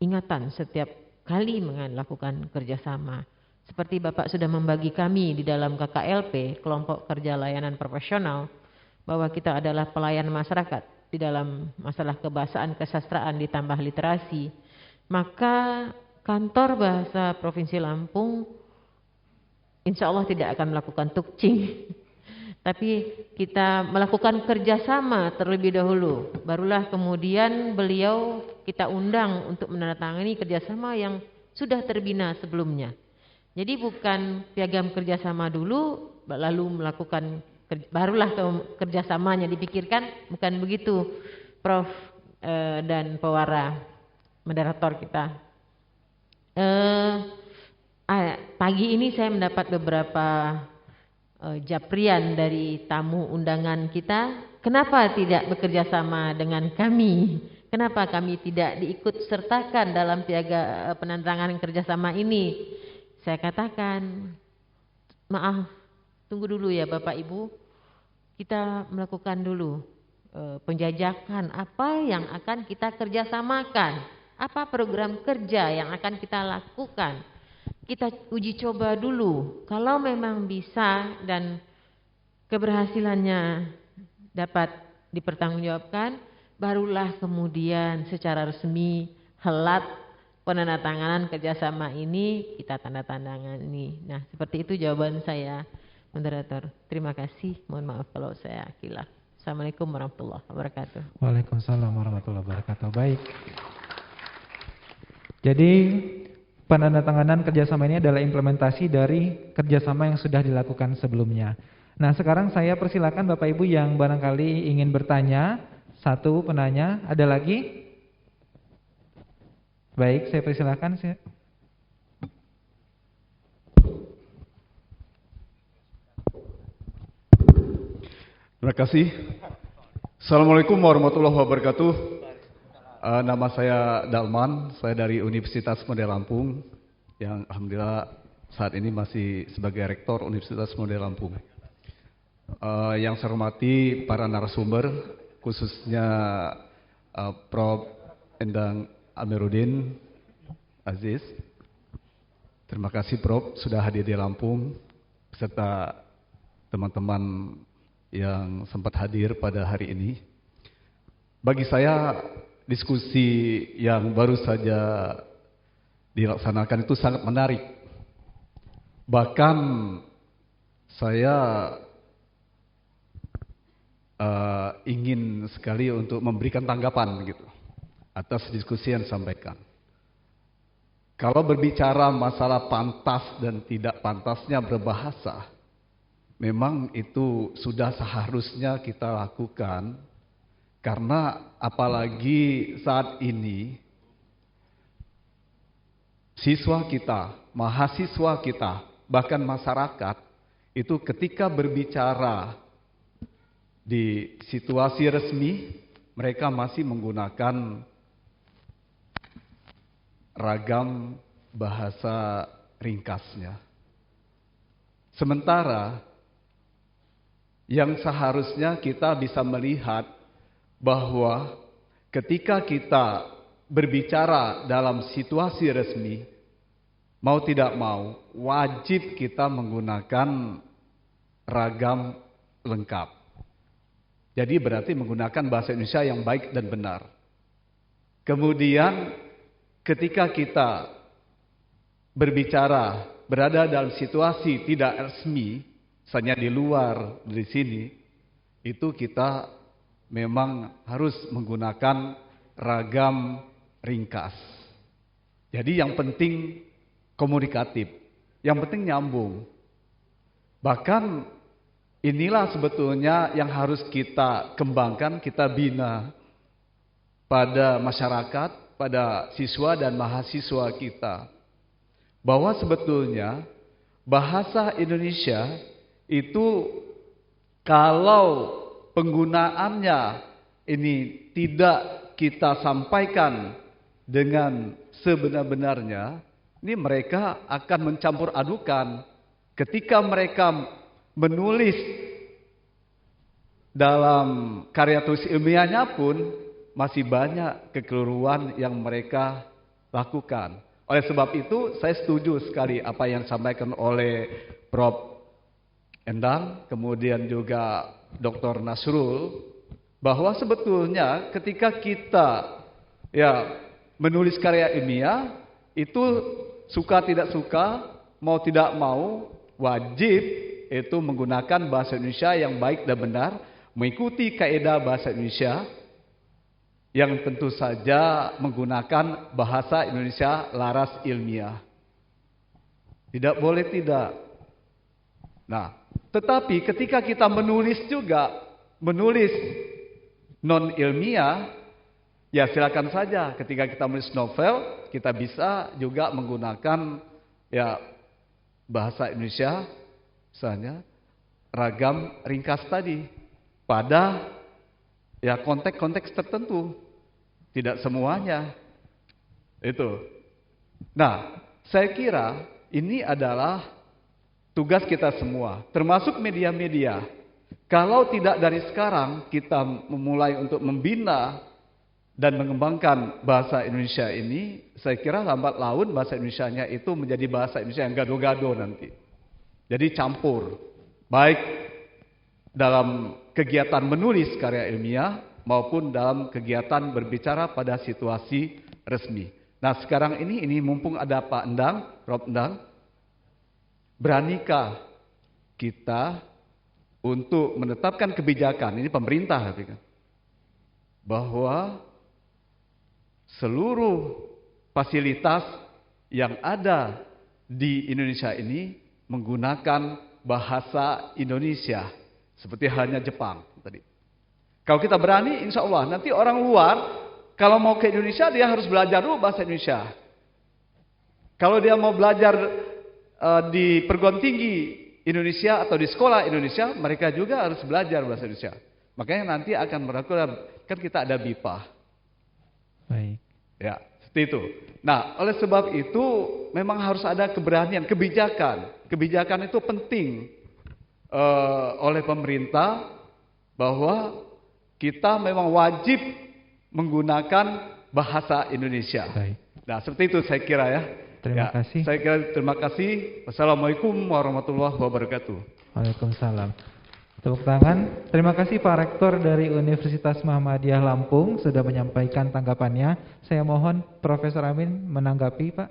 ingatan setiap kali melakukan kerjasama. Seperti Bapak sudah membagi kami di dalam KKLP, Kelompok Kerja Layanan Profesional, bahwa kita adalah pelayan masyarakat di dalam masalah kebahasaan, kesastraan ditambah literasi. Maka Kantor Bahasa Provinsi Lampung insya Allah tidak akan melakukan tukcing. Tapi kita melakukan kerjasama terlebih dahulu, barulah kemudian beliau kita undang untuk menandatangani kerjasama yang sudah terbina sebelumnya. Jadi bukan piagam kerjasama dulu, lalu melakukan, barulah kerjasamanya dipikirkan, bukan begitu Prof dan Pewara, moderator kita. Pagi ini saya mendapat beberapa japrian dari tamu undangan kita, kenapa tidak bekerja sama dengan kami? Kenapa kami tidak diikut sertakan dalam piagam penandatanganan kerjasama ini? Saya katakan, maaf, tunggu dulu ya Bapak Ibu, kita melakukan dulu penjajakan apa yang akan kita kerjasamakan, apa program kerja yang akan kita lakukan. Kita uji coba dulu, kalau memang bisa dan keberhasilannya dapat dipertanggungjawabkan, barulah kemudian secara resmi helat penandatanganan kerjasama ini kita tanda-tangani. Nah, seperti itu jawaban saya, moderator. Terima kasih, mohon maaf kalau saya kilaf. Assalamualaikum warahmatullahi wabarakatuh. Waalaikumsalam warahmatullahi wabarakatuh. Baik. Jadi penandatanganan kerjasama ini adalah implementasi dari kerjasama yang sudah dilakukan sebelumnya. Nah, sekarang saya persilakan Bapak Ibu yang barangkali ingin bertanya. Satu penanya, ada lagi? Baik, saya persilakan. Terima kasih. Assalamualaikum warahmatullahi wabarakatuh. Nama saya Dalman, saya dari Universitas Model Lampung, yang alhamdulillah saat ini masih sebagai rektor Universitas Model Lampung. Yang saya hormati para narasumber, khususnya Prof. Endang Amiruddin Aziz. Terima kasih Prof. sudah hadir di Lampung, beserta teman-teman yang sempat hadir pada hari ini. Bagi saya, diskusi yang baru saja dilaksanakan itu sangat menarik. Bahkan saya ingin sekali untuk memberikan tanggapan gitu atas diskusi yang disampaikan. Kalau berbicara masalah pantas dan tidak pantasnya berbahasa, memang itu sudah seharusnya kita lakukan, karena apalagi saat ini siswa kita, mahasiswa kita, bahkan masyarakat itu ketika berbicara di situasi resmi, mereka masih menggunakan ragam bahasa ringkasnya. Sementara yang seharusnya kita bisa melihat bahwa ketika kita berbicara dalam situasi resmi, mau tidak mau, wajib kita menggunakan ragam lengkap. Jadi berarti menggunakan bahasa Indonesia yang baik dan benar. Kemudian ketika kita berbicara, berada dalam situasi tidak resmi, misalnya di luar dari sini, itu kita memang harus menggunakan ragam ringkas. Jadi yang penting komunikatif, yang penting nyambung. Bahkan inilah sebetulnya yang harus kita kembangkan, kita bina pada masyarakat, pada siswa dan mahasiswa kita. Bahwa sebetulnya bahasa Indonesia itu kalau penggunaannya ini tidak kita sampaikan dengan sebenar-benarnya, ini mereka akan mencampur adukan. Ketika mereka menulis dalam karya tulis ilmiahnya pun masih banyak kekeliruan yang mereka lakukan. Oleh sebab itu saya setuju sekali apa yang disampaikan oleh Prof. Endang, kemudian juga Dr. Nasrul, bahwa sebetulnya ketika kita menulis karya ilmiah itu suka tidak suka, mau tidak mau, wajib itu menggunakan bahasa Indonesia yang baik dan benar, mengikuti kaidah bahasa Indonesia yang tentu saja menggunakan bahasa Indonesia laras ilmiah. Tidak boleh tidak. Nah, tetapi ketika kita menulis juga, menulis non ilmiah, ya silakan saja. Ketika kita menulis novel, kita bisa juga menggunakan bahasa Indonesia, misalnya ragam ringkas tadi, pada konteks-konteks tertentu. Tidak semuanya. Itu. Nah, saya kira ini adalah tugas kita semua, termasuk media-media. Kalau tidak dari sekarang kita memulai untuk membina dan mengembangkan bahasa Indonesia ini, saya kira lambat laun bahasa Indonesianya itu menjadi bahasa Indonesia yang gado-gado nanti. Jadi campur, baik dalam kegiatan menulis karya ilmiah maupun dalam kegiatan berbicara pada situasi resmi. Nah sekarang ini mumpung ada Pak Endang, Prof. Endang, beranikah kita untuk menetapkan kebijakan, ini pemerintah bahwa seluruh fasilitas yang ada di Indonesia ini menggunakan bahasa Indonesia, seperti halnya Jepang tadi. Kalau kita berani, insya Allah nanti orang luar kalau mau ke Indonesia dia harus belajar dulu bahasa Indonesia. Kalau dia mau belajar di perguruan tinggi Indonesia atau di sekolah Indonesia, mereka juga harus belajar bahasa Indonesia. Makanya nanti akan melakukan, kan kita ada BIPA. Baik. Ya, seperti itu. Nah, oleh sebab itu memang harus ada keberanian, kebijakan. Kebijakan itu penting oleh pemerintah bahwa kita memang wajib menggunakan bahasa Indonesia. Baik. Nah, seperti itu saya kira ya. Terima kasih. Saya kira terima kasih. Wassalamualaikum warahmatullahi wabarakatuh. Waalaikumsalam. Tepuk tangan. Terima kasih Pak Rektor dari Universitas Muhammadiyah Lampung sudah menyampaikan tanggapannya. Saya mohon Profesor Amin menanggapi, Pak.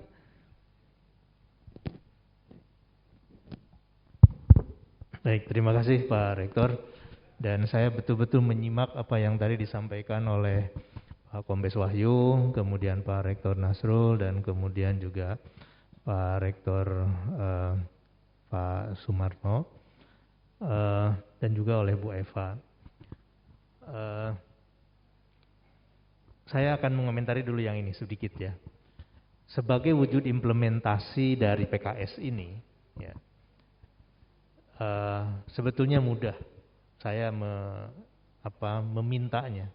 Baik, terima kasih Pak Rektor. Dan saya betul-betul menyimak apa yang tadi disampaikan oleh Pak Kombes Wahyu, kemudian Pak Rektor Nasrul, dan kemudian juga Pak Rektor Pak Sumarno, dan juga oleh Bu Eva. Saya akan mengomentari dulu yang ini sedikit ya. Sebagai wujud implementasi dari PKS ini, ya, sebetulnya mudah saya memintanya.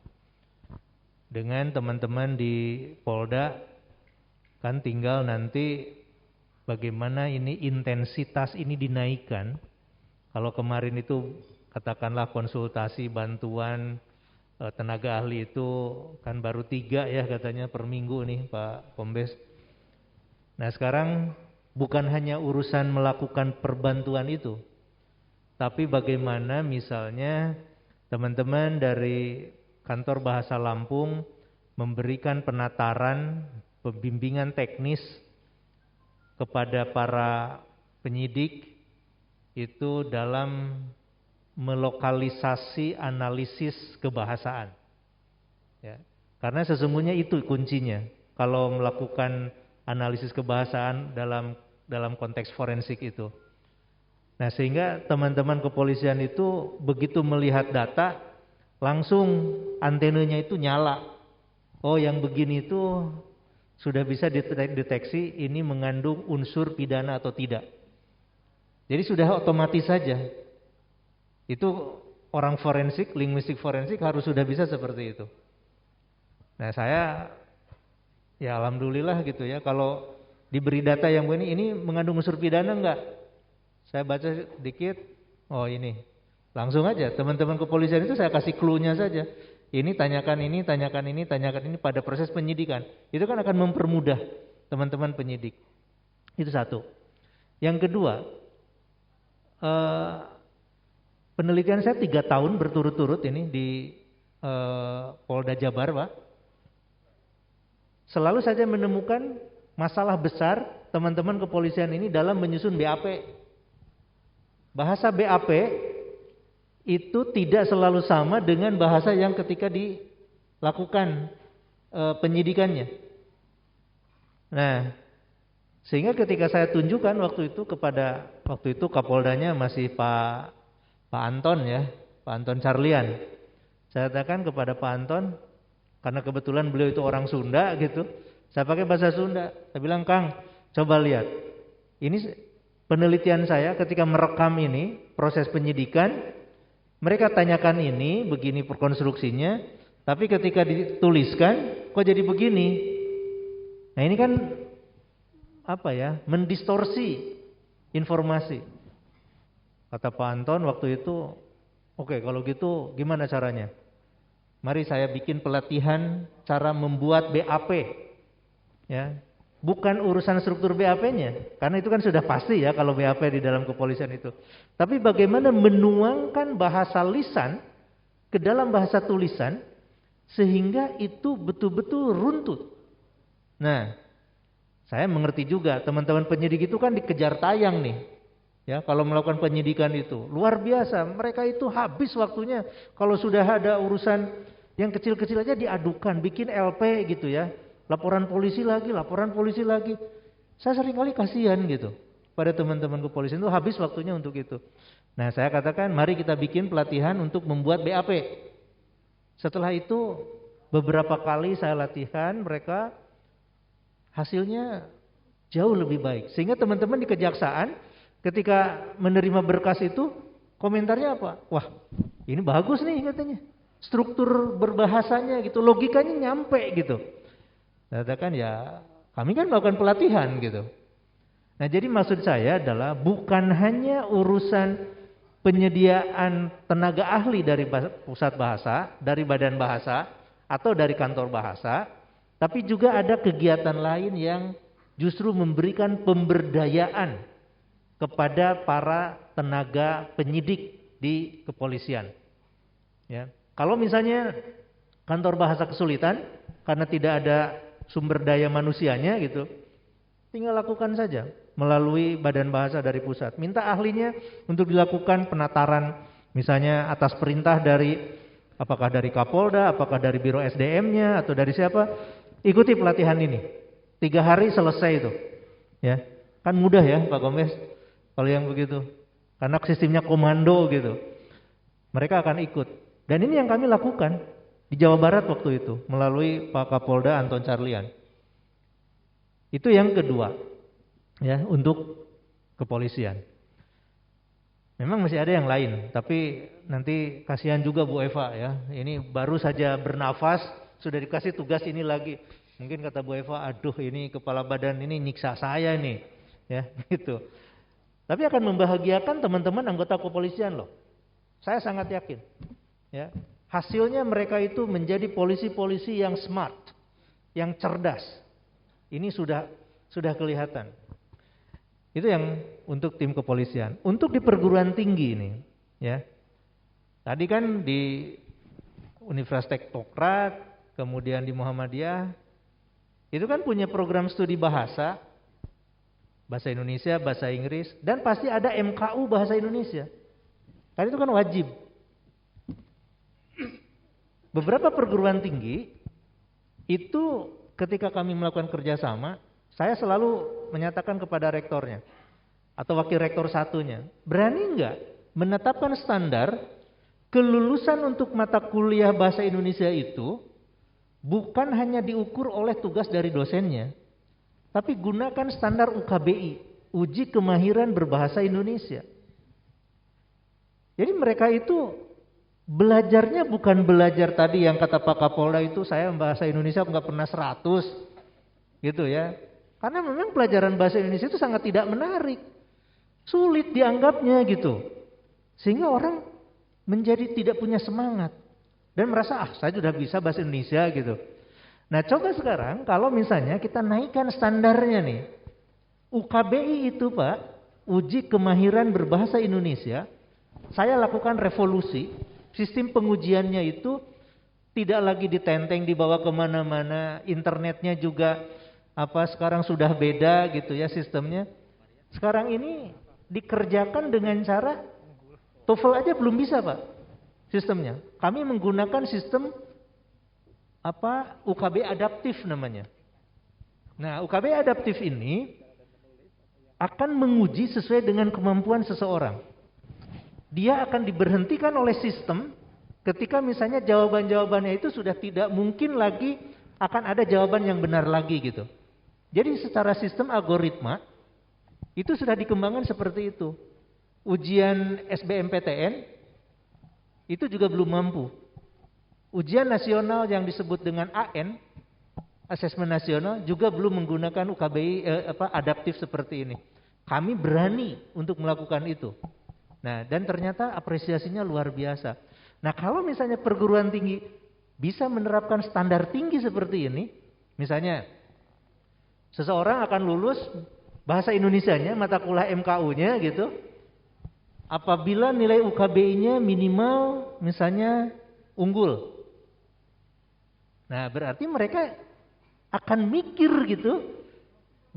Dengan teman-teman di Polda kan tinggal nanti bagaimana ini intensitas ini dinaikkan. Kalau kemarin itu katakanlah konsultasi bantuan tenaga ahli itu kan baru 3 ya katanya per minggu nih Pak Kombes. Nah sekarang bukan hanya urusan melakukan perbantuan itu, tapi bagaimana misalnya teman-teman dari Kantor Bahasa Lampung memberikan penataran, pembimbingan teknis kepada para penyidik itu dalam melokalisasi analisis kebahasaan. Ya, karena sesungguhnya itu kuncinya. Kalau melakukan analisis kebahasaan dalam konteks forensik itu. Nah sehingga teman-teman kepolisian itu begitu melihat data langsung antenanya itu nyala. Oh yang begini itu sudah bisa dideteksi ini mengandung unsur pidana atau tidak. Jadi sudah otomatis saja. Itu orang forensik, linguistik forensik harus sudah bisa seperti itu. Nah saya ya alhamdulillah gitu ya kalau diberi data yang begini ini mengandung unsur pidana enggak? Saya baca sedikit, oh ini. Langsung aja teman-teman kepolisian itu saya kasih clue-nya saja. Ini tanyakan ini, tanyakan ini, tanyakan ini pada proses penyidikan. Itu kan akan mempermudah teman-teman penyidik. Itu satu. Yang kedua, penelitian saya 3 tahun berturut-turut ini di Polda Jabar, Pak. Selalu saja menemukan masalah besar teman-teman kepolisian ini dalam menyusun BAP. Bahasa BAP itu tidak selalu sama dengan bahasa yang ketika dilakukan penyidikannya. Nah, sehingga ketika saya tunjukkan waktu itu Kapoldanya masih Pak Anton ya, Pak Anton Carlian. Saya katakan kepada Pak Anton, karena kebetulan beliau itu orang Sunda gitu, saya pakai bahasa Sunda. Saya bilang, Kang, coba lihat. Ini penelitian saya ketika merekam ini, proses penyidikan, mereka tanyakan ini, begini perkonstruksinya, tapi ketika dituliskan, kok jadi begini? Nah ini kan, mendistorsi informasi. Kata Pak Anton waktu itu, oke, kalau gitu gimana caranya? Mari saya bikin pelatihan cara membuat BAP. Ya. Bukan urusan struktur BAP-nya, karena itu kan sudah pasti ya kalau BAP di dalam kepolisian itu. Tapi bagaimana menuangkan bahasa lisan ke dalam bahasa tulisan sehingga itu betul-betul runtut. Nah, saya mengerti juga teman-teman penyidik itu kan dikejar tayang nih. Ya, kalau melakukan penyidikan itu luar biasa, mereka itu habis waktunya. Kalau sudah ada urusan yang kecil-kecil aja diadukan, bikin LP gitu ya. Laporan polisi lagi. Saya seringkali kasihan gitu pada teman-teman kepolisian itu habis waktunya untuk itu. Nah, saya katakan mari kita bikin pelatihan untuk membuat BAP. Setelah itu beberapa kali saya latihan mereka, hasilnya jauh lebih baik. Sehingga teman-teman di kejaksaan ketika menerima berkas itu komentarnya apa? Wah, ini bagus nih katanya. Struktur berbahasanya gitu, logikanya nyampe gitu. Katakan ya kami kan melakukan pelatihan gitu. Nah jadi maksud saya adalah bukan hanya urusan penyediaan tenaga ahli dari pusat bahasa, dari badan bahasa, atau dari kantor bahasa, tapi juga ada kegiatan lain yang justru memberikan pemberdayaan kepada para tenaga penyidik di kepolisian. Ya. Kalau misalnya kantor bahasa kesulitan karena tidak ada sumber daya manusianya gitu, tinggal lakukan saja melalui badan bahasa dari pusat. Minta ahlinya untuk dilakukan penataran misalnya atas perintah dari apakah dari Kapolda, apakah dari Biro SDM-nya atau dari siapa. Ikuti pelatihan ini. 3 hari selesai itu. Ya. Kan mudah ya Pak Gomes kalau yang begitu. Karena sistemnya komando gitu. Mereka akan ikut. Dan ini yang kami lakukan di Jawa Barat waktu itu melalui Pak Kapolda Anton Carlian. Itu yang kedua. Ya, untuk kepolisian. Memang masih ada yang lain, tapi nanti kasihan juga Bu Eva ya. Ini baru saja bernafas, sudah dikasih tugas ini lagi. Mungkin kata Bu Eva, aduh ini kepala badan ini nyiksa saya nih. Ya, gitu. Tapi akan membahagiakan teman-teman anggota kepolisian loh. Saya sangat yakin. Ya, hasilnya mereka itu menjadi polisi-polisi yang smart, yang cerdas. Ini sudah kelihatan. Itu yang untuk tim kepolisian. Untuk di perguruan tinggi ini, ya. Tadi kan di Universitas Teknokrat, kemudian di Muhammadiyah, itu kan punya program studi bahasa Indonesia, bahasa Inggris, dan pasti ada MKU bahasa Indonesia. Kan itu kan wajib. Beberapa perguruan tinggi itu ketika kami melakukan kerjasama, saya selalu menyatakan kepada rektornya atau wakil rektor satunya, berani enggak menetapkan standar kelulusan untuk mata kuliah bahasa Indonesia itu bukan hanya diukur oleh tugas dari dosennya, tapi gunakan standar UKBI, uji kemahiran berbahasa Indonesia. Jadi mereka itu belajarnya bukan belajar tadi yang kata Pak Kapolda itu saya bahasa Indonesia enggak pernah 100 gitu ya. Karena memang pelajaran bahasa Indonesia itu sangat tidak menarik. Sulit dianggapnya gitu. Sehingga orang menjadi tidak punya semangat. Dan merasa, saya sudah bisa bahasa Indonesia gitu. Nah coba sekarang kalau misalnya kita naikkan standarnya nih. UKBI itu Pak, uji kemahiran berbahasa Indonesia. Saya lakukan revolusi. Sistem pengujiannya itu tidak lagi ditenteng dibawa kemana-mana. Internetnya juga sekarang sudah beda gitu ya sistemnya. Sekarang ini dikerjakan dengan cara TOEFL aja belum bisa Pak sistemnya. Kami menggunakan sistem UKB adaptif namanya. Nah UKB adaptif ini akan menguji sesuai dengan kemampuan seseorang. Dia akan diberhentikan oleh sistem ketika misalnya jawaban-jawabannya itu sudah tidak mungkin lagi akan ada jawaban yang benar lagi gitu. Jadi secara sistem algoritma itu sudah dikembangkan seperti itu. Ujian SBMPTN itu juga belum mampu. Ujian nasional yang disebut dengan AN, asesmen nasional, juga belum menggunakan UKBI adaptif seperti ini. Kami berani untuk melakukan itu. Nah, dan ternyata apresiasinya luar biasa. Nah, kalau misalnya perguruan tinggi bisa menerapkan standar tinggi seperti ini, misalnya seseorang akan lulus bahasa Indonesianya, mata kuliah MKU-nya gitu. Apabila nilai UKBI-nya minimal misalnya unggul. Nah, berarti mereka akan mikir gitu.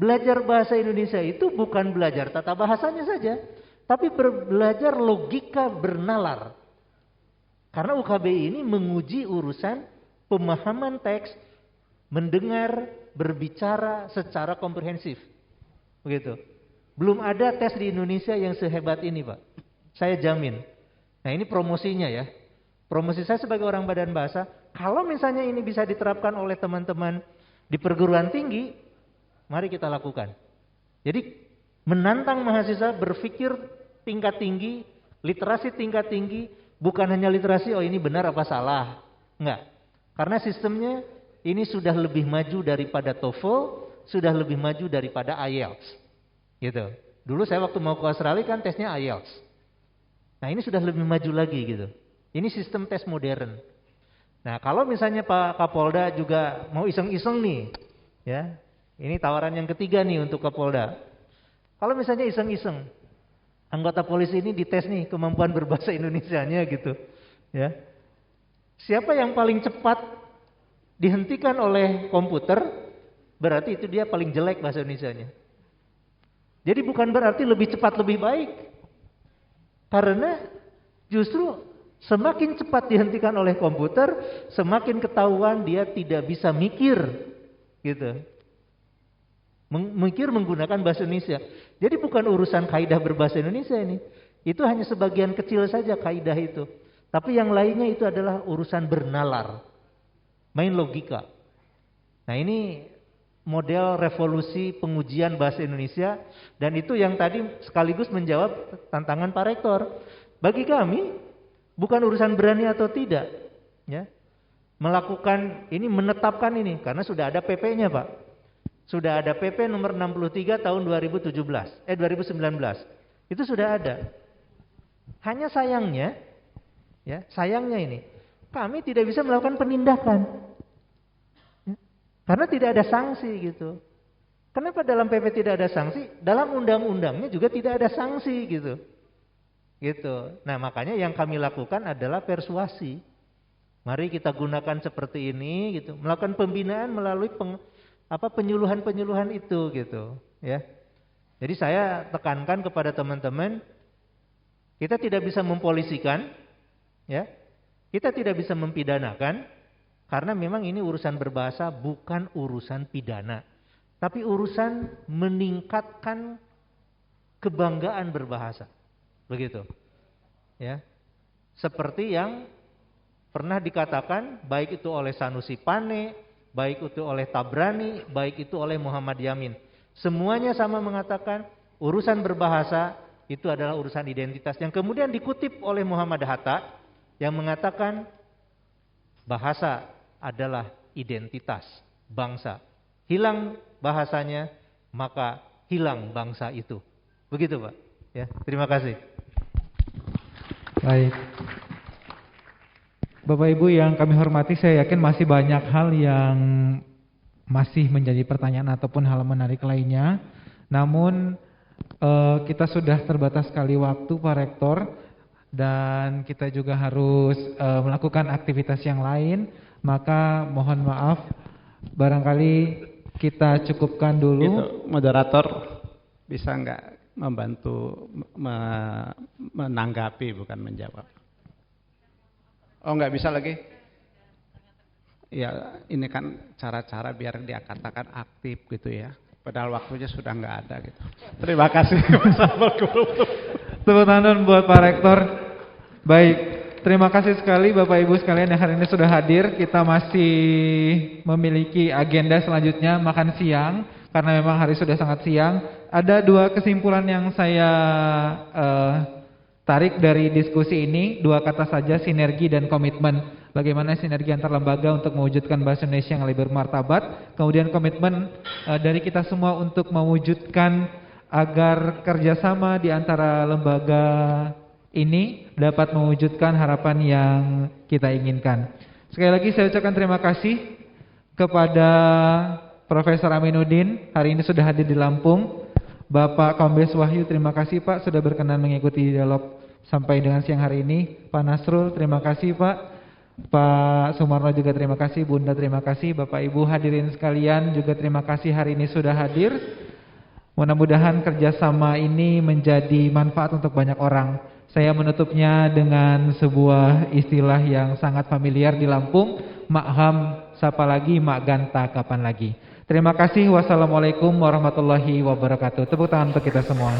Belajar bahasa Indonesia itu bukan belajar tata bahasanya saja, tapi belajar logika bernalar. Karena UKBI ini menguji urusan pemahaman teks, mendengar, berbicara secara komprehensif. Begitu. Belum ada tes di Indonesia yang sehebat ini, Pak. Saya jamin. Nah, ini promosinya ya. Promosi saya sebagai orang badan bahasa, kalau misalnya ini bisa diterapkan oleh teman-teman di perguruan tinggi, mari kita lakukan. Jadi menantang mahasiswa berpikir tingkat tinggi, literasi tingkat tinggi, bukan hanya literasi, oh ini benar apa salah. Enggak. Karena sistemnya ini sudah lebih maju daripada TOEFL, sudah lebih maju daripada IELTS. Gitu. Dulu saya waktu mau ke Australia kan tesnya IELTS. Nah, ini sudah lebih maju lagi gitu. Ini sistem tes modern. Nah, kalau misalnya Pak Kapolda juga mau iseng-iseng nih, ya. Ini tawaran yang ketiga nih untuk Kapolda. Kalau misalnya iseng-iseng, anggota polisi ini dites nih kemampuan berbahasa Indonesianya gitu, ya. Siapa yang paling cepat dihentikan oleh komputer, berarti itu dia paling jelek bahasa Indonesianya. Jadi bukan berarti lebih cepat lebih baik. Karena justru semakin cepat dihentikan oleh komputer, semakin ketahuan dia tidak bisa mikir, gitu. Mikir menggunakan bahasa Indonesia. Jadi bukan urusan kaidah berbahasa Indonesia ini. Itu hanya sebagian kecil saja kaidah itu. Tapi yang lainnya itu adalah urusan bernalar. Main logika. Nah, ini model revolusi pengujian bahasa Indonesia, dan itu yang tadi sekaligus menjawab tantangan Pak Rektor. Bagi kami bukan urusan berani atau tidak, ya. Melakukan ini, menetapkan ini karena sudah ada PP-nya, Pak. Sudah ada PP nomor 63 tahun 2019. Itu sudah ada. Hanya sayangnya, ya, sayangnya ini kami tidak bisa melakukan penindakan. Karena tidak ada sanksi gitu. Kenapa dalam PP tidak ada sanksi? Dalam undang-undangnya juga tidak ada sanksi gitu. Gitu. Nah, makanya yang kami lakukan adalah persuasi. Mari kita gunakan seperti ini gitu. Melakukan pembinaan melalui penyuluhan-penyuluhan itu gitu, ya. Jadi saya tekankan kepada teman-teman, kita tidak bisa mempolisikan, ya. Kita tidak bisa mempidanakan. Karena memang ini urusan berbahasa, bukan urusan pidana. Tapi urusan meningkatkan kebanggaan berbahasa. Begitu. Ya. Seperti yang pernah dikatakan, baik itu oleh Sanusi Pane, baik itu oleh Tabrani, baik itu oleh Muhammad Yamin. Semuanya sama mengatakan, urusan berbahasa itu adalah urusan identitas. Yang kemudian dikutip oleh Muhammad Hatta, yang mengatakan, bahasa adalah identitas bangsa. Hilang bahasanya, maka hilang bangsa itu. Begitu, Pak. Ya, terima kasih. Baik. Bapak Ibu yang kami hormati, saya yakin masih banyak hal yang masih menjadi pertanyaan ataupun hal menarik lainnya. Namun kita sudah terbatas sekali waktu, Pak Rektor, dan kita juga harus melakukan aktivitas yang lain. Maka mohon maaf, barangkali kita cukupkan dulu. Gitu, moderator bisa nggak membantu menanggapi, bukan menjawab? Oh, nggak bisa lagi? Ya, ini kan cara-cara biar dia katakan aktif gitu ya. Padahal waktunya sudah nggak ada gitu. Terima kasih. Tepuk tangan buat Pak Rektor. Baik. Terima kasih sekali Bapak Ibu sekalian yang hari ini sudah hadir. Kita masih memiliki agenda selanjutnya, makan siang. Karena memang hari sudah sangat siang. Ada dua kesimpulan yang saya tarik dari diskusi ini. Dua kata saja, sinergi dan komitmen. Bagaimana sinergi antar lembaga untuk mewujudkan bahasa Indonesia yang lebih bermartabat. Kemudian komitmen dari kita semua untuk mewujudkan agar kerjasama di antara lembaga ini dapat mewujudkan harapan yang kita inginkan. Sekali lagi saya ucapkan terima kasih kepada Profesor Aminuddin, hari ini sudah hadir di Lampung. Bapak Kombes Wahyu, terima kasih Pak sudah berkenan mengikuti dialog sampai dengan siang hari ini. Pak Nasrul, terima kasih Pak. Pak Sumarno juga terima kasih. Bunda terima kasih. Bapak Ibu hadirin sekalian juga terima kasih hari ini sudah hadir. Mudah-mudahan kerjasama ini menjadi manfaat untuk banyak orang. Saya menutupnya dengan sebuah istilah yang sangat familiar di Lampung, Mak Ham, sapa lagi, Mak Ganta, kapan lagi. Terima kasih. Wassalamualaikum warahmatullahi wabarakatuh. Tepuk tangan untuk kita semua.